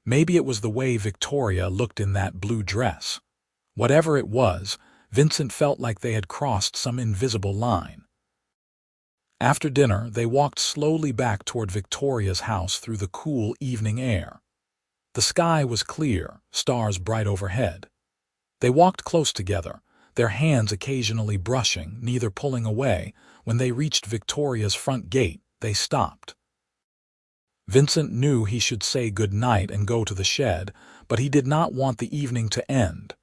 Maybe it was the way Victoria looked in that blue dress. Whatever it was, Vincent felt like they had crossed some invisible line. After dinner, they walked slowly back toward Victoria's house through the cool evening air. The sky was clear, stars bright overhead. They walked close together, their hands occasionally brushing, neither pulling away. When they reached Victoria's front gate, they stopped. Vincent knew he should say good night and go to the shed, but he did not want the evening to end.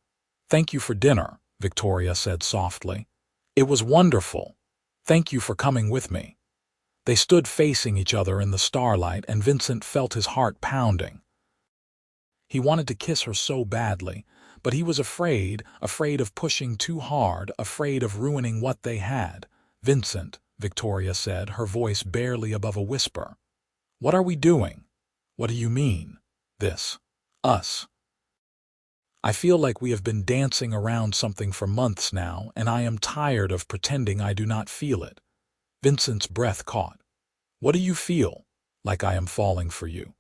"Thank you for dinner," Victoria said softly. "It was wonderful. Thank you for coming with me." They stood facing each other in the starlight, and Vincent felt his heart pounding. He wanted to kiss her so badly, but he was afraid of pushing too hard, afraid of ruining what they had. "Vincent," Victoria said, her voice barely above a whisper. "What are we doing?" "What do you mean? This? Us?" "I feel like we have been dancing around something for months now, and I am tired of pretending I do not feel it." Vincent's breath caught. "What do you feel?" "Like I am falling for you.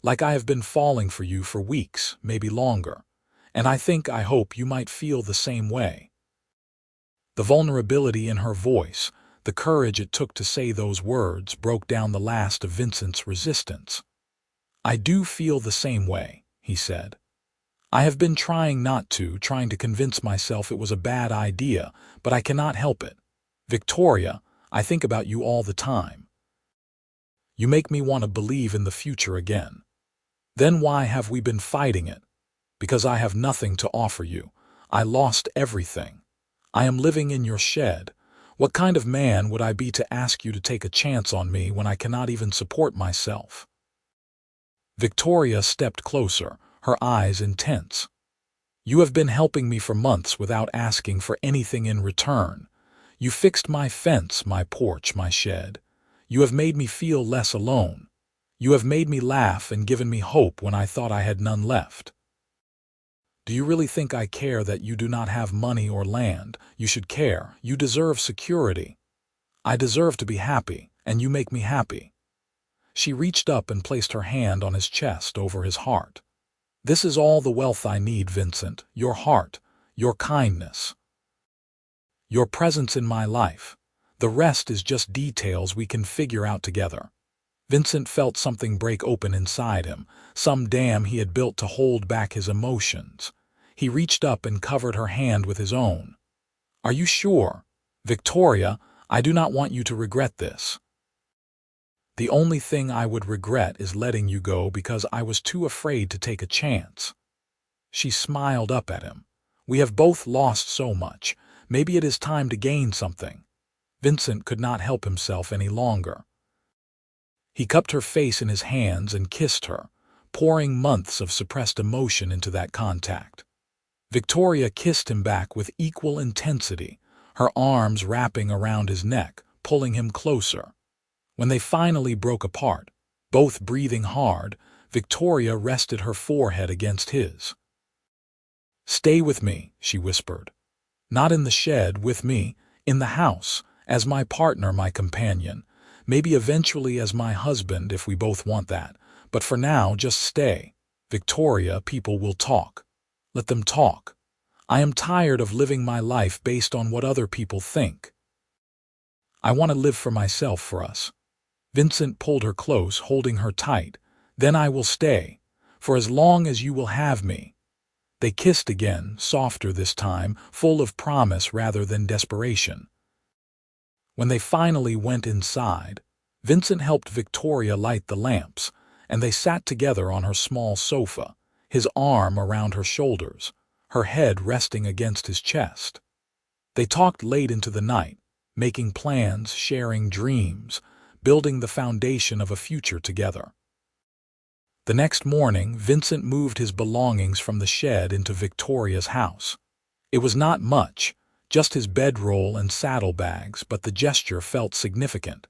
Like I have been falling for you for weeks, maybe longer. And I hope you might feel the same way." The vulnerability in her voice, the courage it took to say those words, broke down the last of Vincent's resistance. "I do feel the same way," he said. "I have been trying not to, trying to convince myself it was a bad idea, but I cannot help it. Victoria, I think about you all the time. You make me want to believe in the future again. Then why have we been fighting it? Because I have nothing to offer you. I lost everything. I am living in your shed. What kind of man would I be to ask you to take a chance on me when I cannot even support myself?" Victoria stepped closer, her eyes intense. "You have been helping me for months without asking for anything in return. You fixed my fence, my porch, my shed. You have made me feel less alone. You have made me laugh and given me hope when I thought I had none left. Do you really think I care that you do not have money or land? You should care. You deserve security. I deserve to be happy, and you make me happy." She reached up and placed her hand on his chest over his heart. "This is all the wealth I need, Vincent. Your heart, your kindness, your presence in my life. The rest is just details we can figure out together." Vincent felt something break open inside him, some dam he had built to hold back his emotions. He reached up and covered her hand with his own. "Are you sure? Victoria, I do not want you to regret this." "The only thing I would regret is letting you go because I was too afraid to take a chance." She smiled up at him. "We have both lost so much. Maybe it is time to gain something." Vincent could not help himself any longer. He cupped her face in his hands and kissed her, pouring months of suppressed emotion into that contact. Victoria kissed him back with equal intensity, her arms wrapping around his neck, pulling him closer. When they finally broke apart, both breathing hard, Victoria rested her forehead against his. "Stay with me," she whispered. "Not in the shed, with me, in the house, as my partner, my companion. Maybe eventually as my husband if we both want that. But for now, just stay. Victoria, people will talk. Let them talk. I am tired of living my life based on what other people think. I want to live for myself, for us." Vincent pulled her close, holding her tight. "Then I will stay. For as long as you will have me." They kissed again, softer this time, full of promise rather than desperation. When they finally went inside, Vincent helped Victoria light the lamps, and they sat together on her small sofa, his arm around her shoulders, her head resting against his chest. They talked late into the night, making plans, sharing dreams, building the foundation of a future together. The next morning, Vincent moved his belongings from the shed into Victoria's house. It was not much, just his bedroll and saddlebags, but the gesture felt significant.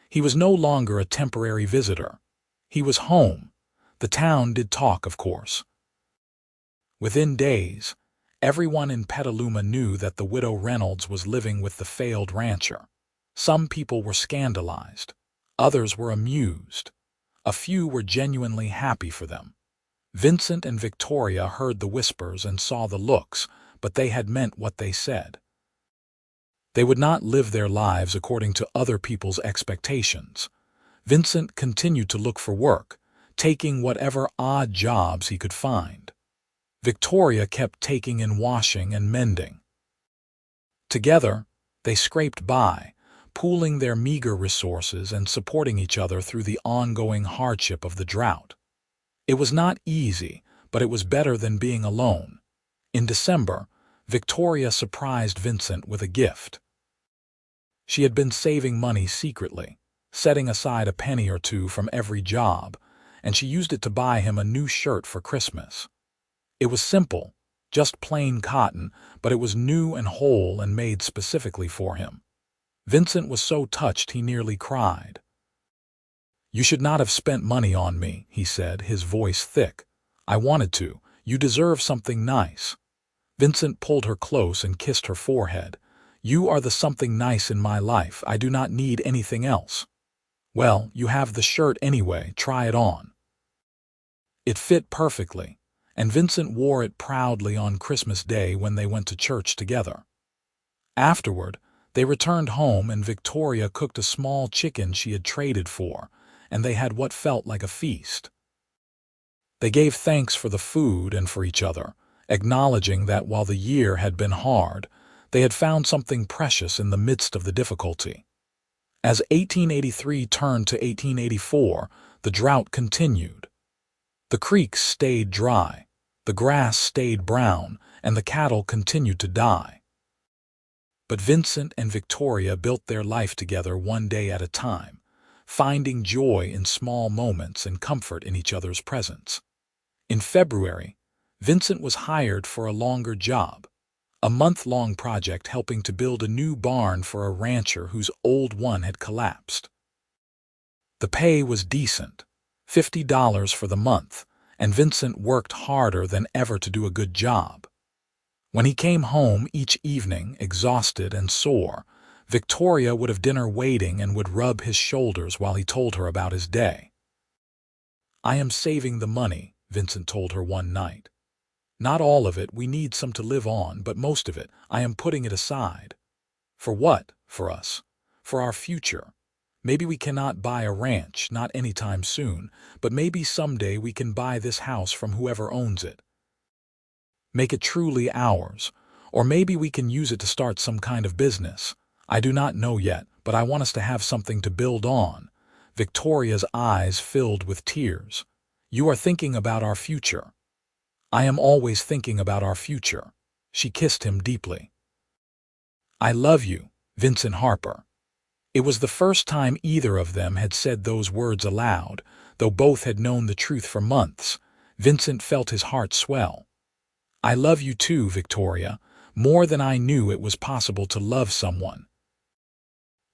He was no longer a temporary visitor. He was home. The town did talk, of course. Within days, everyone in Petaluma knew that the widow Reynolds was living with the failed rancher. Some people were scandalized. Others were amused. A few were genuinely happy for them. Vincent and Victoria heard the whispers and saw the looks, but they had meant what they said. They would not live their lives according to other people's expectations. Vincent continued to look for work, taking whatever odd jobs he could find. Victoria kept taking in washing and mending. Together, they scraped by, pooling their meager resources and supporting each other through the ongoing hardship of the drought. It was not easy, but it was better than being alone. In December, Victoria surprised Vincent with a gift. She had been saving money secretly, setting aside a penny or two from every job, and she used it to buy him a new shirt for Christmas. It was simple, just plain cotton, but it was new and whole and made specifically for him. Vincent was so touched he nearly cried. "You should not have spent money on me," he said, his voice thick. "I wanted to. You deserve something nice." Vincent pulled her close and kissed her forehead. "You are the something nice in my life. I do not need anything else." "Well, you have the shirt anyway. Try it on." It fit perfectly, and Vincent wore it proudly on Christmas Day when they went to church together. Afterward, they returned home and Victoria cooked a small chicken she had traded for, and they had what felt like a feast. They gave thanks for the food and for each other, acknowledging that while the year had been hard, they had found something precious in the midst of the difficulty. As 1883 turned to 1884, the drought continued. The creeks stayed dry, the grass stayed brown, and the cattle continued to die. But Vincent and Victoria built their life together one day at a time, finding joy in small moments and comfort in each other's presence. In February, Vincent was hired for a longer job, a month-long project helping to build a new barn for a rancher whose old one had collapsed. The pay was decent, $50 for the month, and Vincent worked harder than ever to do a good job. When he came home each evening, exhausted and sore, Victoria would have dinner waiting and would rub his shoulders while he told her about his day. "I am saving the money," Vincent told her one night. "Not all of it, we need some to live on, but most of it, I am putting it aside." "For what?" "For us. For our future. Maybe we cannot buy a ranch, not anytime soon, but maybe someday we can buy this house from whoever owns it. Make it truly ours, or maybe we can use it to start some kind of business. I do not know yet, but I want us to have something to build on." Victoria's eyes filled with tears. "You are thinking about our future." "I am always thinking about our future." She kissed him deeply. "I love you, Vincent Harper." It was the first time either of them had said those words aloud, though both had known the truth for months. Vincent felt his heart swell. "I love you too, Victoria, more than I knew it was possible to love someone."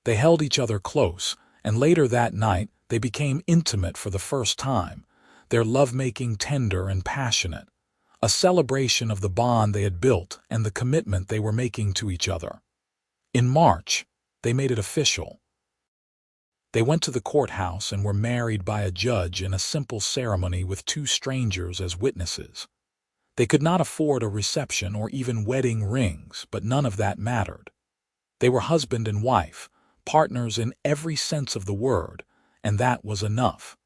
They held each other close, and later that night they became intimate for the first time, their lovemaking tender and passionate, a celebration of the bond they had built and the commitment they were making to each other. In March, they made it official. They went to the courthouse and were married by a judge in a simple ceremony with 2 strangers as witnesses. They could not afford a reception or even wedding rings, but none of that mattered. They were husband and wife, partners in every sense of the word, and that was enough.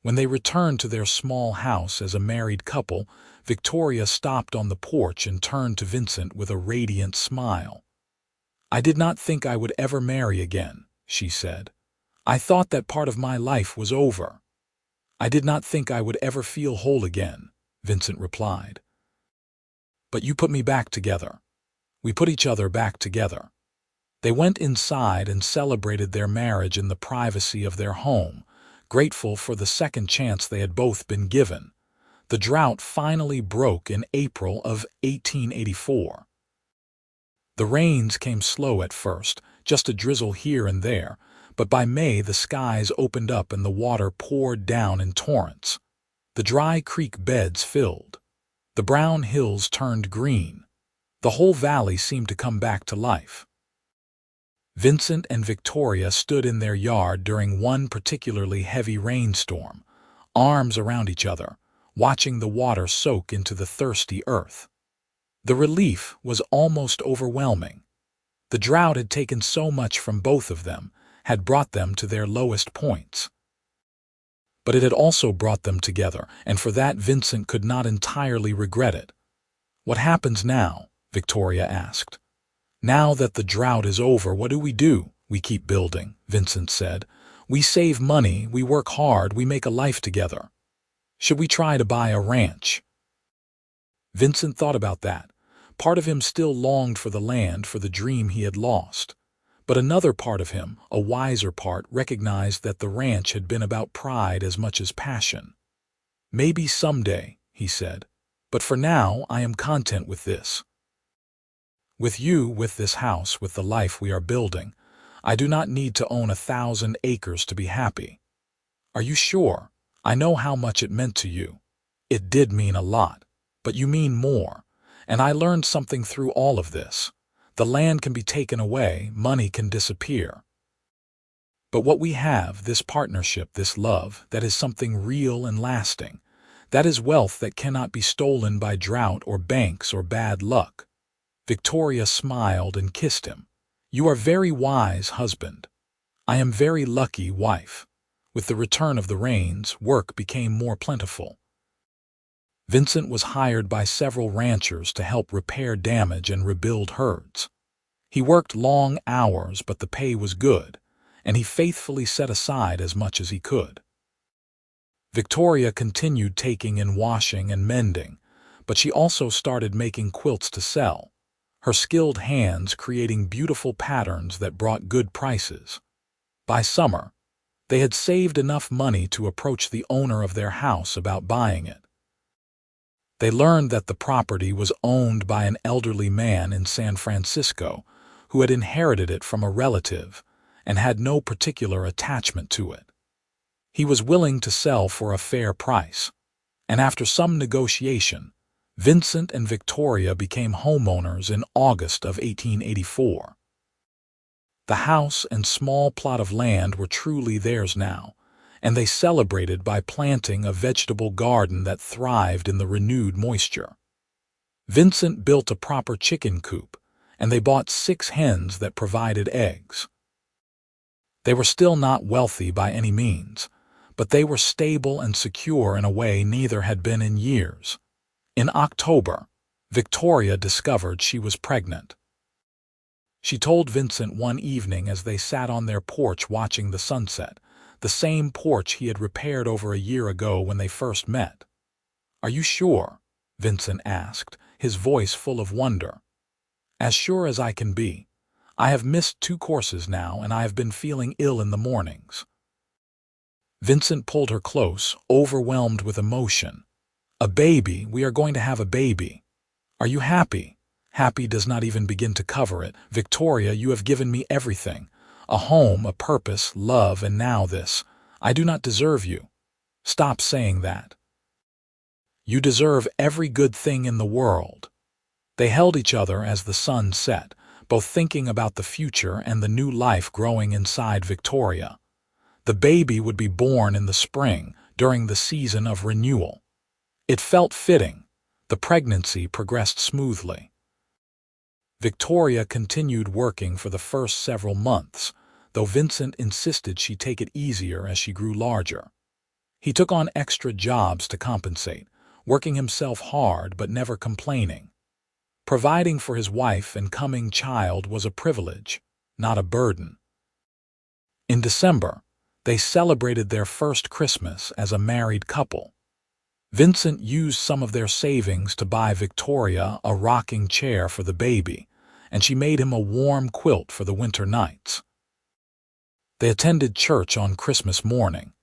When they returned to their small house as a married couple, Victoria stopped on the porch and turned to Vincent with a radiant smile. "I did not think I would ever marry again," she said. "I thought that part of my life was over." "I did not think I would ever feel whole again," Vincent replied. "But you put me back together. We put each other back together." They went inside and celebrated their marriage in the privacy of their home, grateful for the second chance they had both been given. The drought finally broke in April of 1884. The rains came slow at first, just a drizzle here and there, but by May the skies opened up and the water poured down in torrents. The dry creek beds filled. The brown hills turned green. The whole valley seemed to come back to life. Vincent and Victoria stood in their yard during one particularly heavy rainstorm, arms around each other, watching the water soak into the thirsty earth. The relief was almost overwhelming. The drought had taken so much from both of them, had brought them to their lowest points. But it had also brought them together, and for that Vincent could not entirely regret it. "What happens now?" Victoria asked. "Now that the drought is over, what do? "We keep building," Vincent said. "We save money, we work hard, we make a life together. Should we try to buy a ranch?" Vincent thought about that. Part of him still longed for the land, for the dream he had lost. But another part of him, a wiser part, recognized that the ranch had been about pride as much as passion. "Maybe someday," he said. "But for now, I am content with this. With you, with this house, with the life we are building. I do not need to own 1,000 acres to be happy." "Are you sure? I know how much it meant to you." "It did mean a lot. But you mean more. And I learned something through all of this. The land can be taken away, money can disappear. But what we have, this partnership, this love, that is something real and lasting. That is wealth that cannot be stolen by drought or banks or bad luck." Victoria smiled and kissed him. "You are very wise, husband." "I am very lucky, wife." With the return of the rains, work became more plentiful. Vincent was hired by several ranchers to help repair damage and rebuild herds. He worked long hours, but the pay was good, and he faithfully set aside as much as he could. Victoria continued taking in washing and mending, but she also started making quilts to sell, her skilled hands creating beautiful patterns that brought good prices. By summer, they had saved enough money to approach the owner of their house about buying it. They learned that the property was owned by an elderly man in San Francisco who had inherited it from a relative and had no particular attachment to it. He was willing to sell for a fair price, and after some negotiation, Vincent and Victoria became homeowners in August of 1884. The house and small plot of land were truly theirs now, and they celebrated by planting a vegetable garden that thrived in the renewed moisture. Vincent built a proper chicken coop, and they bought 6 hens that provided eggs. They were still not wealthy by any means, but they were stable and secure in a way neither had been in years. In October, Victoria discovered she was pregnant. She told Vincent one evening as they sat on their porch watching the sunset, the same porch he had repaired over a year ago when they first met. "Are you sure?" Vincent asked, his voice full of wonder. "As sure as I can be. I have missed 2 courses now, and I have been feeling ill in the mornings." Vincent pulled her close, overwhelmed with emotion. "A baby, we are going to have a baby. Are you happy?" "Happy does not even begin to cover it. Victoria, you have given me everything. A home, a purpose, love, and now this. I do not deserve you." "Stop saying that. You deserve every good thing in the world." They held each other as the sun set, both thinking about the future and the new life growing inside Victoria. The baby would be born in the spring, during the season of renewal. It felt fitting. The pregnancy progressed smoothly. Victoria continued working for the first several months, though Vincent insisted she take it easier as she grew larger. He took on extra jobs to compensate, working himself hard but never complaining. Providing for his wife and coming child was a privilege, not a burden. In December, they celebrated their first Christmas as a married couple. Vincent used some of their savings to buy Victoria a rocking chair for the baby, and she made him a warm quilt for the winter nights. They attended church on Christmas morning,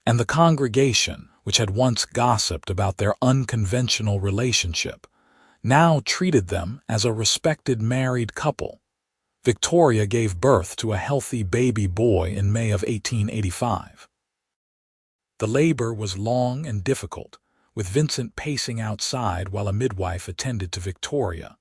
and the congregation, which had once gossiped about their unconventional relationship, now treated them as a respected married couple. Victoria gave birth to a healthy baby boy in May of 1885. The labor was long and difficult, with Vincent pacing outside while a midwife attended to Victoria.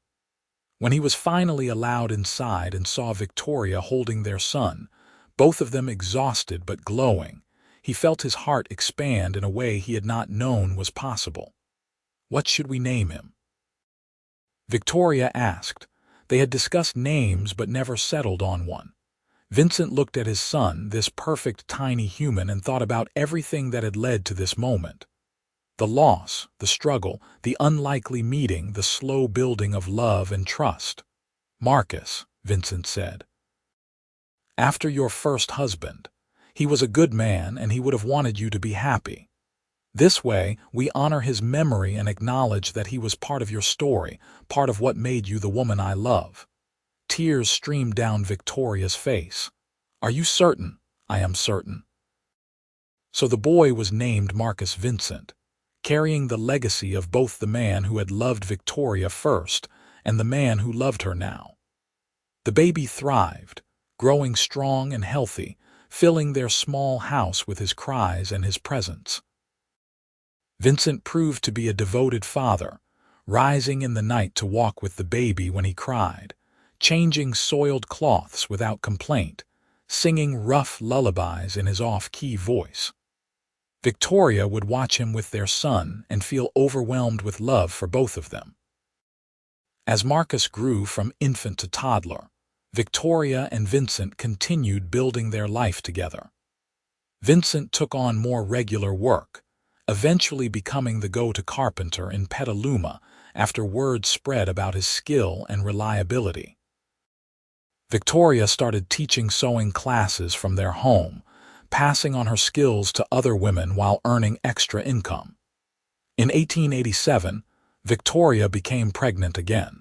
When he was finally allowed inside and saw Victoria holding their son, both of them exhausted but glowing, he felt his heart expand in a way he had not known was possible. "What should we name him?" Victoria asked. They had discussed names but never settled on one. Vincent looked at his son, this perfect tiny human, and thought about everything that had led to this moment. The loss, the struggle, the unlikely meeting, the slow building of love and trust. "Marcus," Vincent said. "After your first husband. He was a good man and he would have wanted you to be happy. This way, we honor his memory and acknowledge that he was part of your story, part of what made you the woman I love." Tears streamed down Victoria's face. "Are you certain?" "I am certain." So the boy was named Marcus Vincent, carrying the legacy of both the man who had loved Victoria first and the man who loved her now. The baby thrived, growing strong and healthy, filling their small house with his cries and his presence. Vincent proved to be a devoted father, rising in the night to walk with the baby when he cried, changing soiled cloths without complaint, singing rough lullabies in his off-key voice. Victoria would watch him with their son and feel overwhelmed with love for both of them. As Marcus grew from infant to toddler, Victoria and Vincent continued building their life together. Vincent took on more regular work, eventually becoming the go-to carpenter in Petaluma after word spread about his skill and reliability. Victoria started teaching sewing classes from their home, passing on her skills to other women while earning extra income. In 1887, Victoria became pregnant again.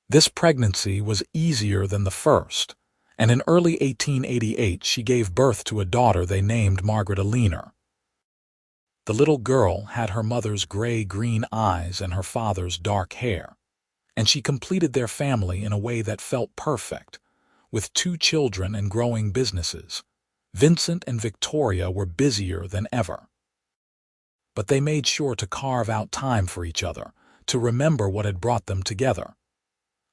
This pregnancy was easier than the first, and in early 1888 she gave birth to a daughter they named Margaret Alina. The little girl had her mother's gray-green eyes and her father's dark hair, and she completed their family in a way that felt perfect, with 2 children and growing businesses. Vincent and Victoria were busier than ever. But they made sure to carve out time for each other, to remember what had brought them together.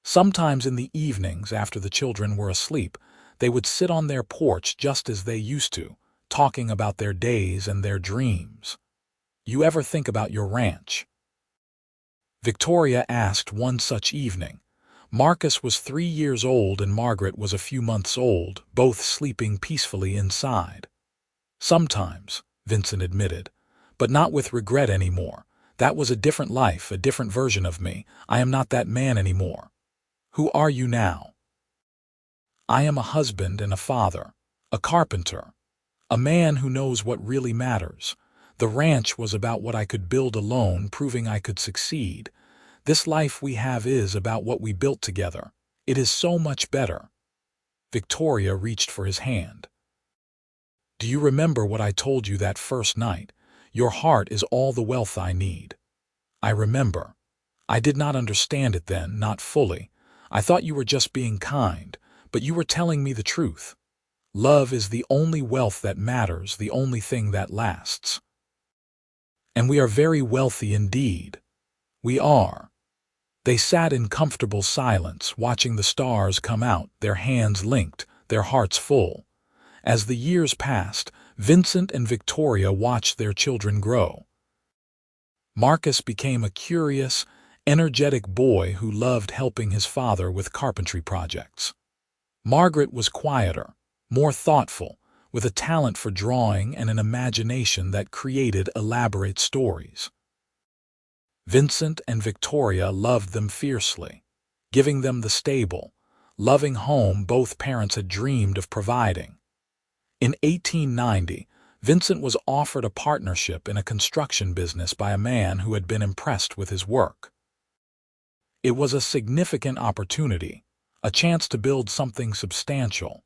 Sometimes in the evenings after the children were asleep, they would sit on their porch just as they used to, talking about their days and their dreams. "You ever think about your ranch?" Victoria asked one such evening. Marcus was 3 years old and Margaret was a few months old, both sleeping peacefully inside. "Sometimes," Vincent admitted, "but not with regret anymore. That was a different life, a different version of me. I am not that man anymore." "Who are you now?" "I am a husband and a father, a carpenter, a man who knows what really matters. The ranch was about what I could build alone, proving I could succeed. This life we have is about what we built together. It is so much better." Victoria reached for his hand. "Do you remember what I told you that first night? Your heart is all the wealth I need." "I remember. I did not understand it then, not fully. I thought you were just being kind, but you were telling me the truth. Love is the only wealth that matters, the only thing that lasts. And we are very wealthy indeed." "We are." They sat in comfortable silence, watching the stars come out, their hands linked, their hearts full. As the years passed, Vincent and Victoria watched their children grow. Marcus became a curious, energetic boy who loved helping his father with carpentry projects. Margaret was quieter, more thoughtful, with a talent for drawing and an imagination that created elaborate stories. Vincent and Victoria loved them fiercely, giving them the stable, loving home both parents had dreamed of providing. In 1890, Vincent was offered a partnership in a construction business by a man who had been impressed with his work. It was a significant opportunity, a chance to build something substantial.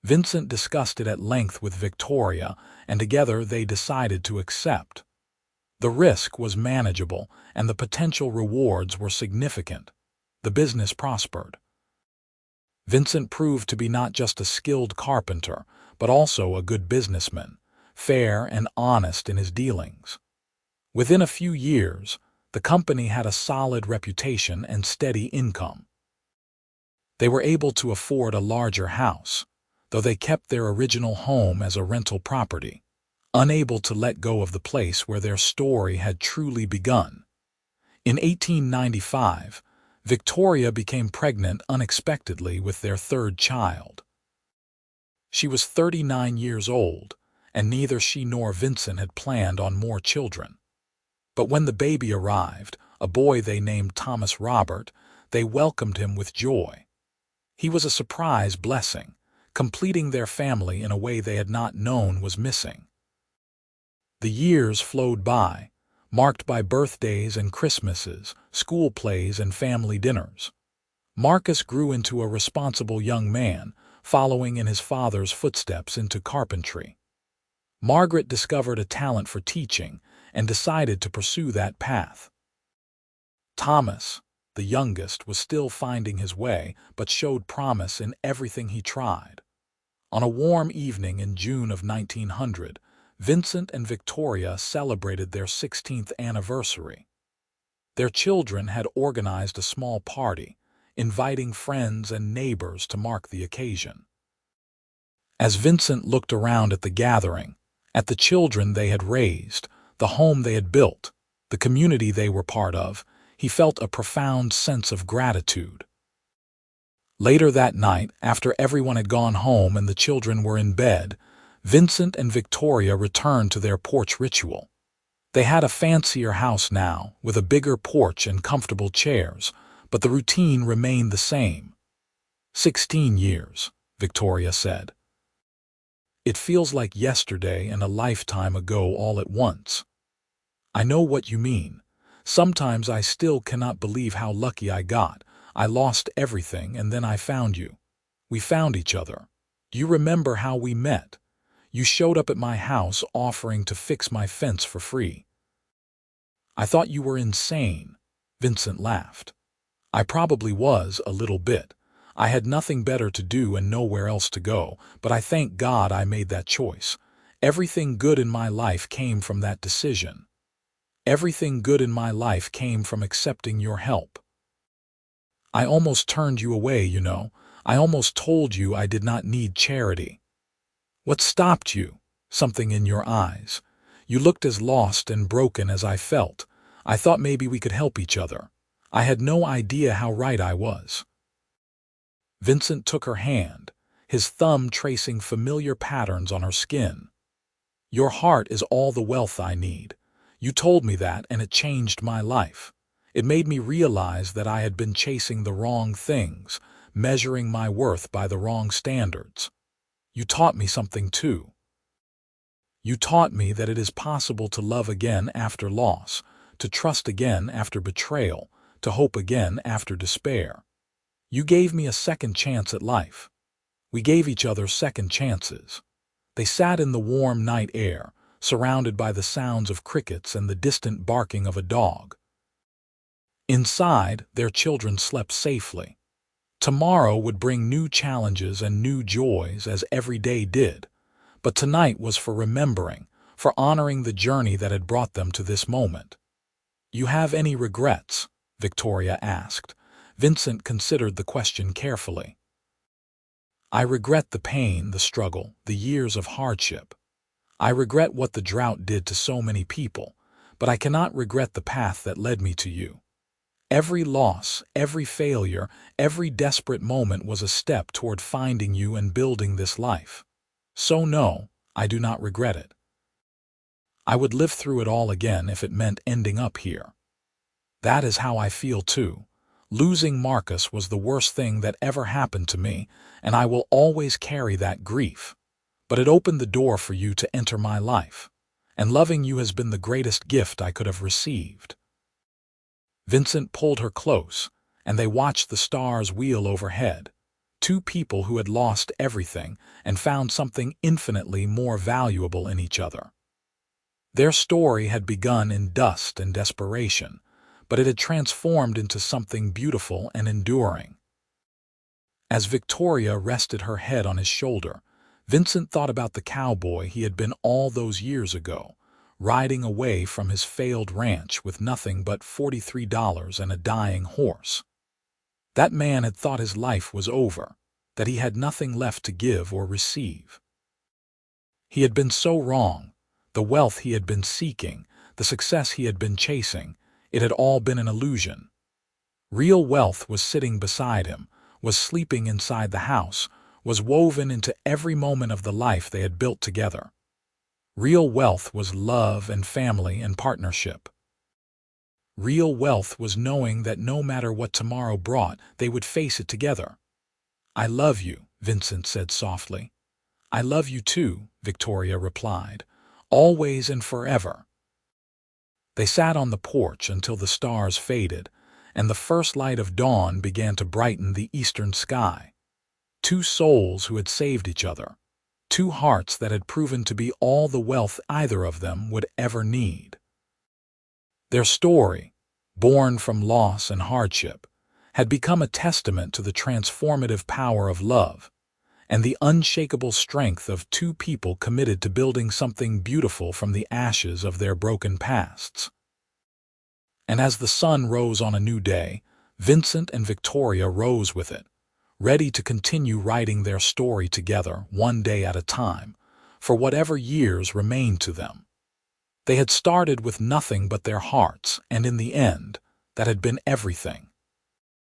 Vincent discussed it at length with Victoria, and together they decided to accept. The risk was manageable, and the potential rewards were significant. The business prospered. Vincent proved to be not just a skilled carpenter, but also a good businessman, fair and honest in his dealings. Within a few years, the company had a solid reputation and steady income. They were able to afford a larger house, though they kept their original home as a rental property, unable to let go of the place where their story had truly begun. In 1895, Victoria became pregnant unexpectedly with their third child. She was 39 years old, and neither she nor Vincent had planned on more children. But when the baby arrived, a boy they named Thomas Robert, they welcomed him with joy. He was a surprise blessing, completing their family in a way they had not known was missing. The years flowed by, marked by birthdays and Christmases, school plays and family dinners. Marcus grew into a responsible young man, following in his father's footsteps into carpentry. Margaret discovered a talent for teaching and decided to pursue that path. Thomas, the youngest, was still finding his way, but showed promise in everything he tried. On a warm evening in June of 1900, Vincent and Victoria celebrated their 16th anniversary. Their children had organized a small party, inviting friends and neighbors to mark the occasion. As Vincent looked around at the gathering, at the children they had raised, the home they had built, the community they were part of, he felt a profound sense of gratitude. Later that night, after everyone had gone home and the children were in bed, Vincent and Victoria returned to their porch ritual. They had a fancier house now, with a bigger porch and comfortable chairs, but the routine remained the same. 16 years, Victoria said. It feels like yesterday and a lifetime ago all at once. I know what you mean. Sometimes I still cannot believe how lucky I got. I lost everything and then I found you. We found each other. Do you remember how we met? You showed up at my house offering to fix my fence for free. I thought you were insane, Vincent laughed. I probably was a little bit. I had nothing better to do and nowhere else to go, but I thank God I made that choice. Everything good in my life came from that decision. Everything good in my life came from accepting your help. I almost turned you away, you know. I almost told you I did not need charity. What stopped you? Something in your eyes. You looked as lost and broken as I felt. I thought maybe we could help each other. I had no idea how right I was. Vincent took her hand, his thumb tracing familiar patterns on her skin. Your heart is all the wealth I need. You told me that, and it changed my life. It made me realize that I had been chasing the wrong things, measuring my worth by the wrong standards. You taught me something too. You taught me that it is possible to love again after loss, to trust again after betrayal, to hope again after despair. You gave me a second chance at life. We gave each other second chances. They sat in the warm night air, surrounded by the sounds of crickets and the distant barking of a dog. Inside, their children slept safely. Tomorrow would bring new challenges and new joys as every day did, but tonight was for remembering, for honoring the journey that had brought them to this moment. You have any regrets? Victoria asked. Vincent considered the question carefully. I regret the pain, the struggle, the years of hardship. I regret what the drought did to so many people, but I cannot regret the path that led me to you. Every loss, every failure, every desperate moment was a step toward finding you and building this life. So no, I do not regret it. I would live through it all again if it meant ending up here. That is how I feel too. Losing Marcus was the worst thing that ever happened to me, and I will always carry that grief. But it opened the door for you to enter my life, and loving you has been the greatest gift I could have received. Vincent pulled her close, and they watched the stars wheel overhead. Two people who had lost everything and found something infinitely more valuable in each other. Their story had begun in dust and desperation, but it had transformed into something beautiful and enduring. As Victoria rested her head on his shoulder, Vincent thought about the cowboy he had been all those years ago, riding away from his failed ranch with nothing but $43 and a dying horse. That man had thought his life was over, that he had nothing left to give or receive. He had been so wrong. The wealth he had been seeking, the success he had been chasing, it had all been an illusion. Real wealth was sitting beside him, was sleeping inside the house, was woven into every moment of the life they had built together. Real wealth was love and family and partnership. Real wealth was knowing that no matter what tomorrow brought, they would face it together. "I love you," Vincent said softly. "I love you too," Victoria replied. "Always and forever." They sat on the porch until the stars faded, and the first light of dawn began to brighten the eastern sky. Two souls who had saved each other. Two hearts that had proven to be all the wealth either of them would ever need. Their story, born from loss and hardship, had become a testament to the transformative power of love and the unshakable strength of two people committed to building something beautiful from the ashes of their broken pasts. And as the sun rose on a new day, Vincent and Victoria rose with it, ready to continue writing their story together one day at a time, for whatever years remained to them. They had started with nothing but their hearts, and in the end, that had been everything.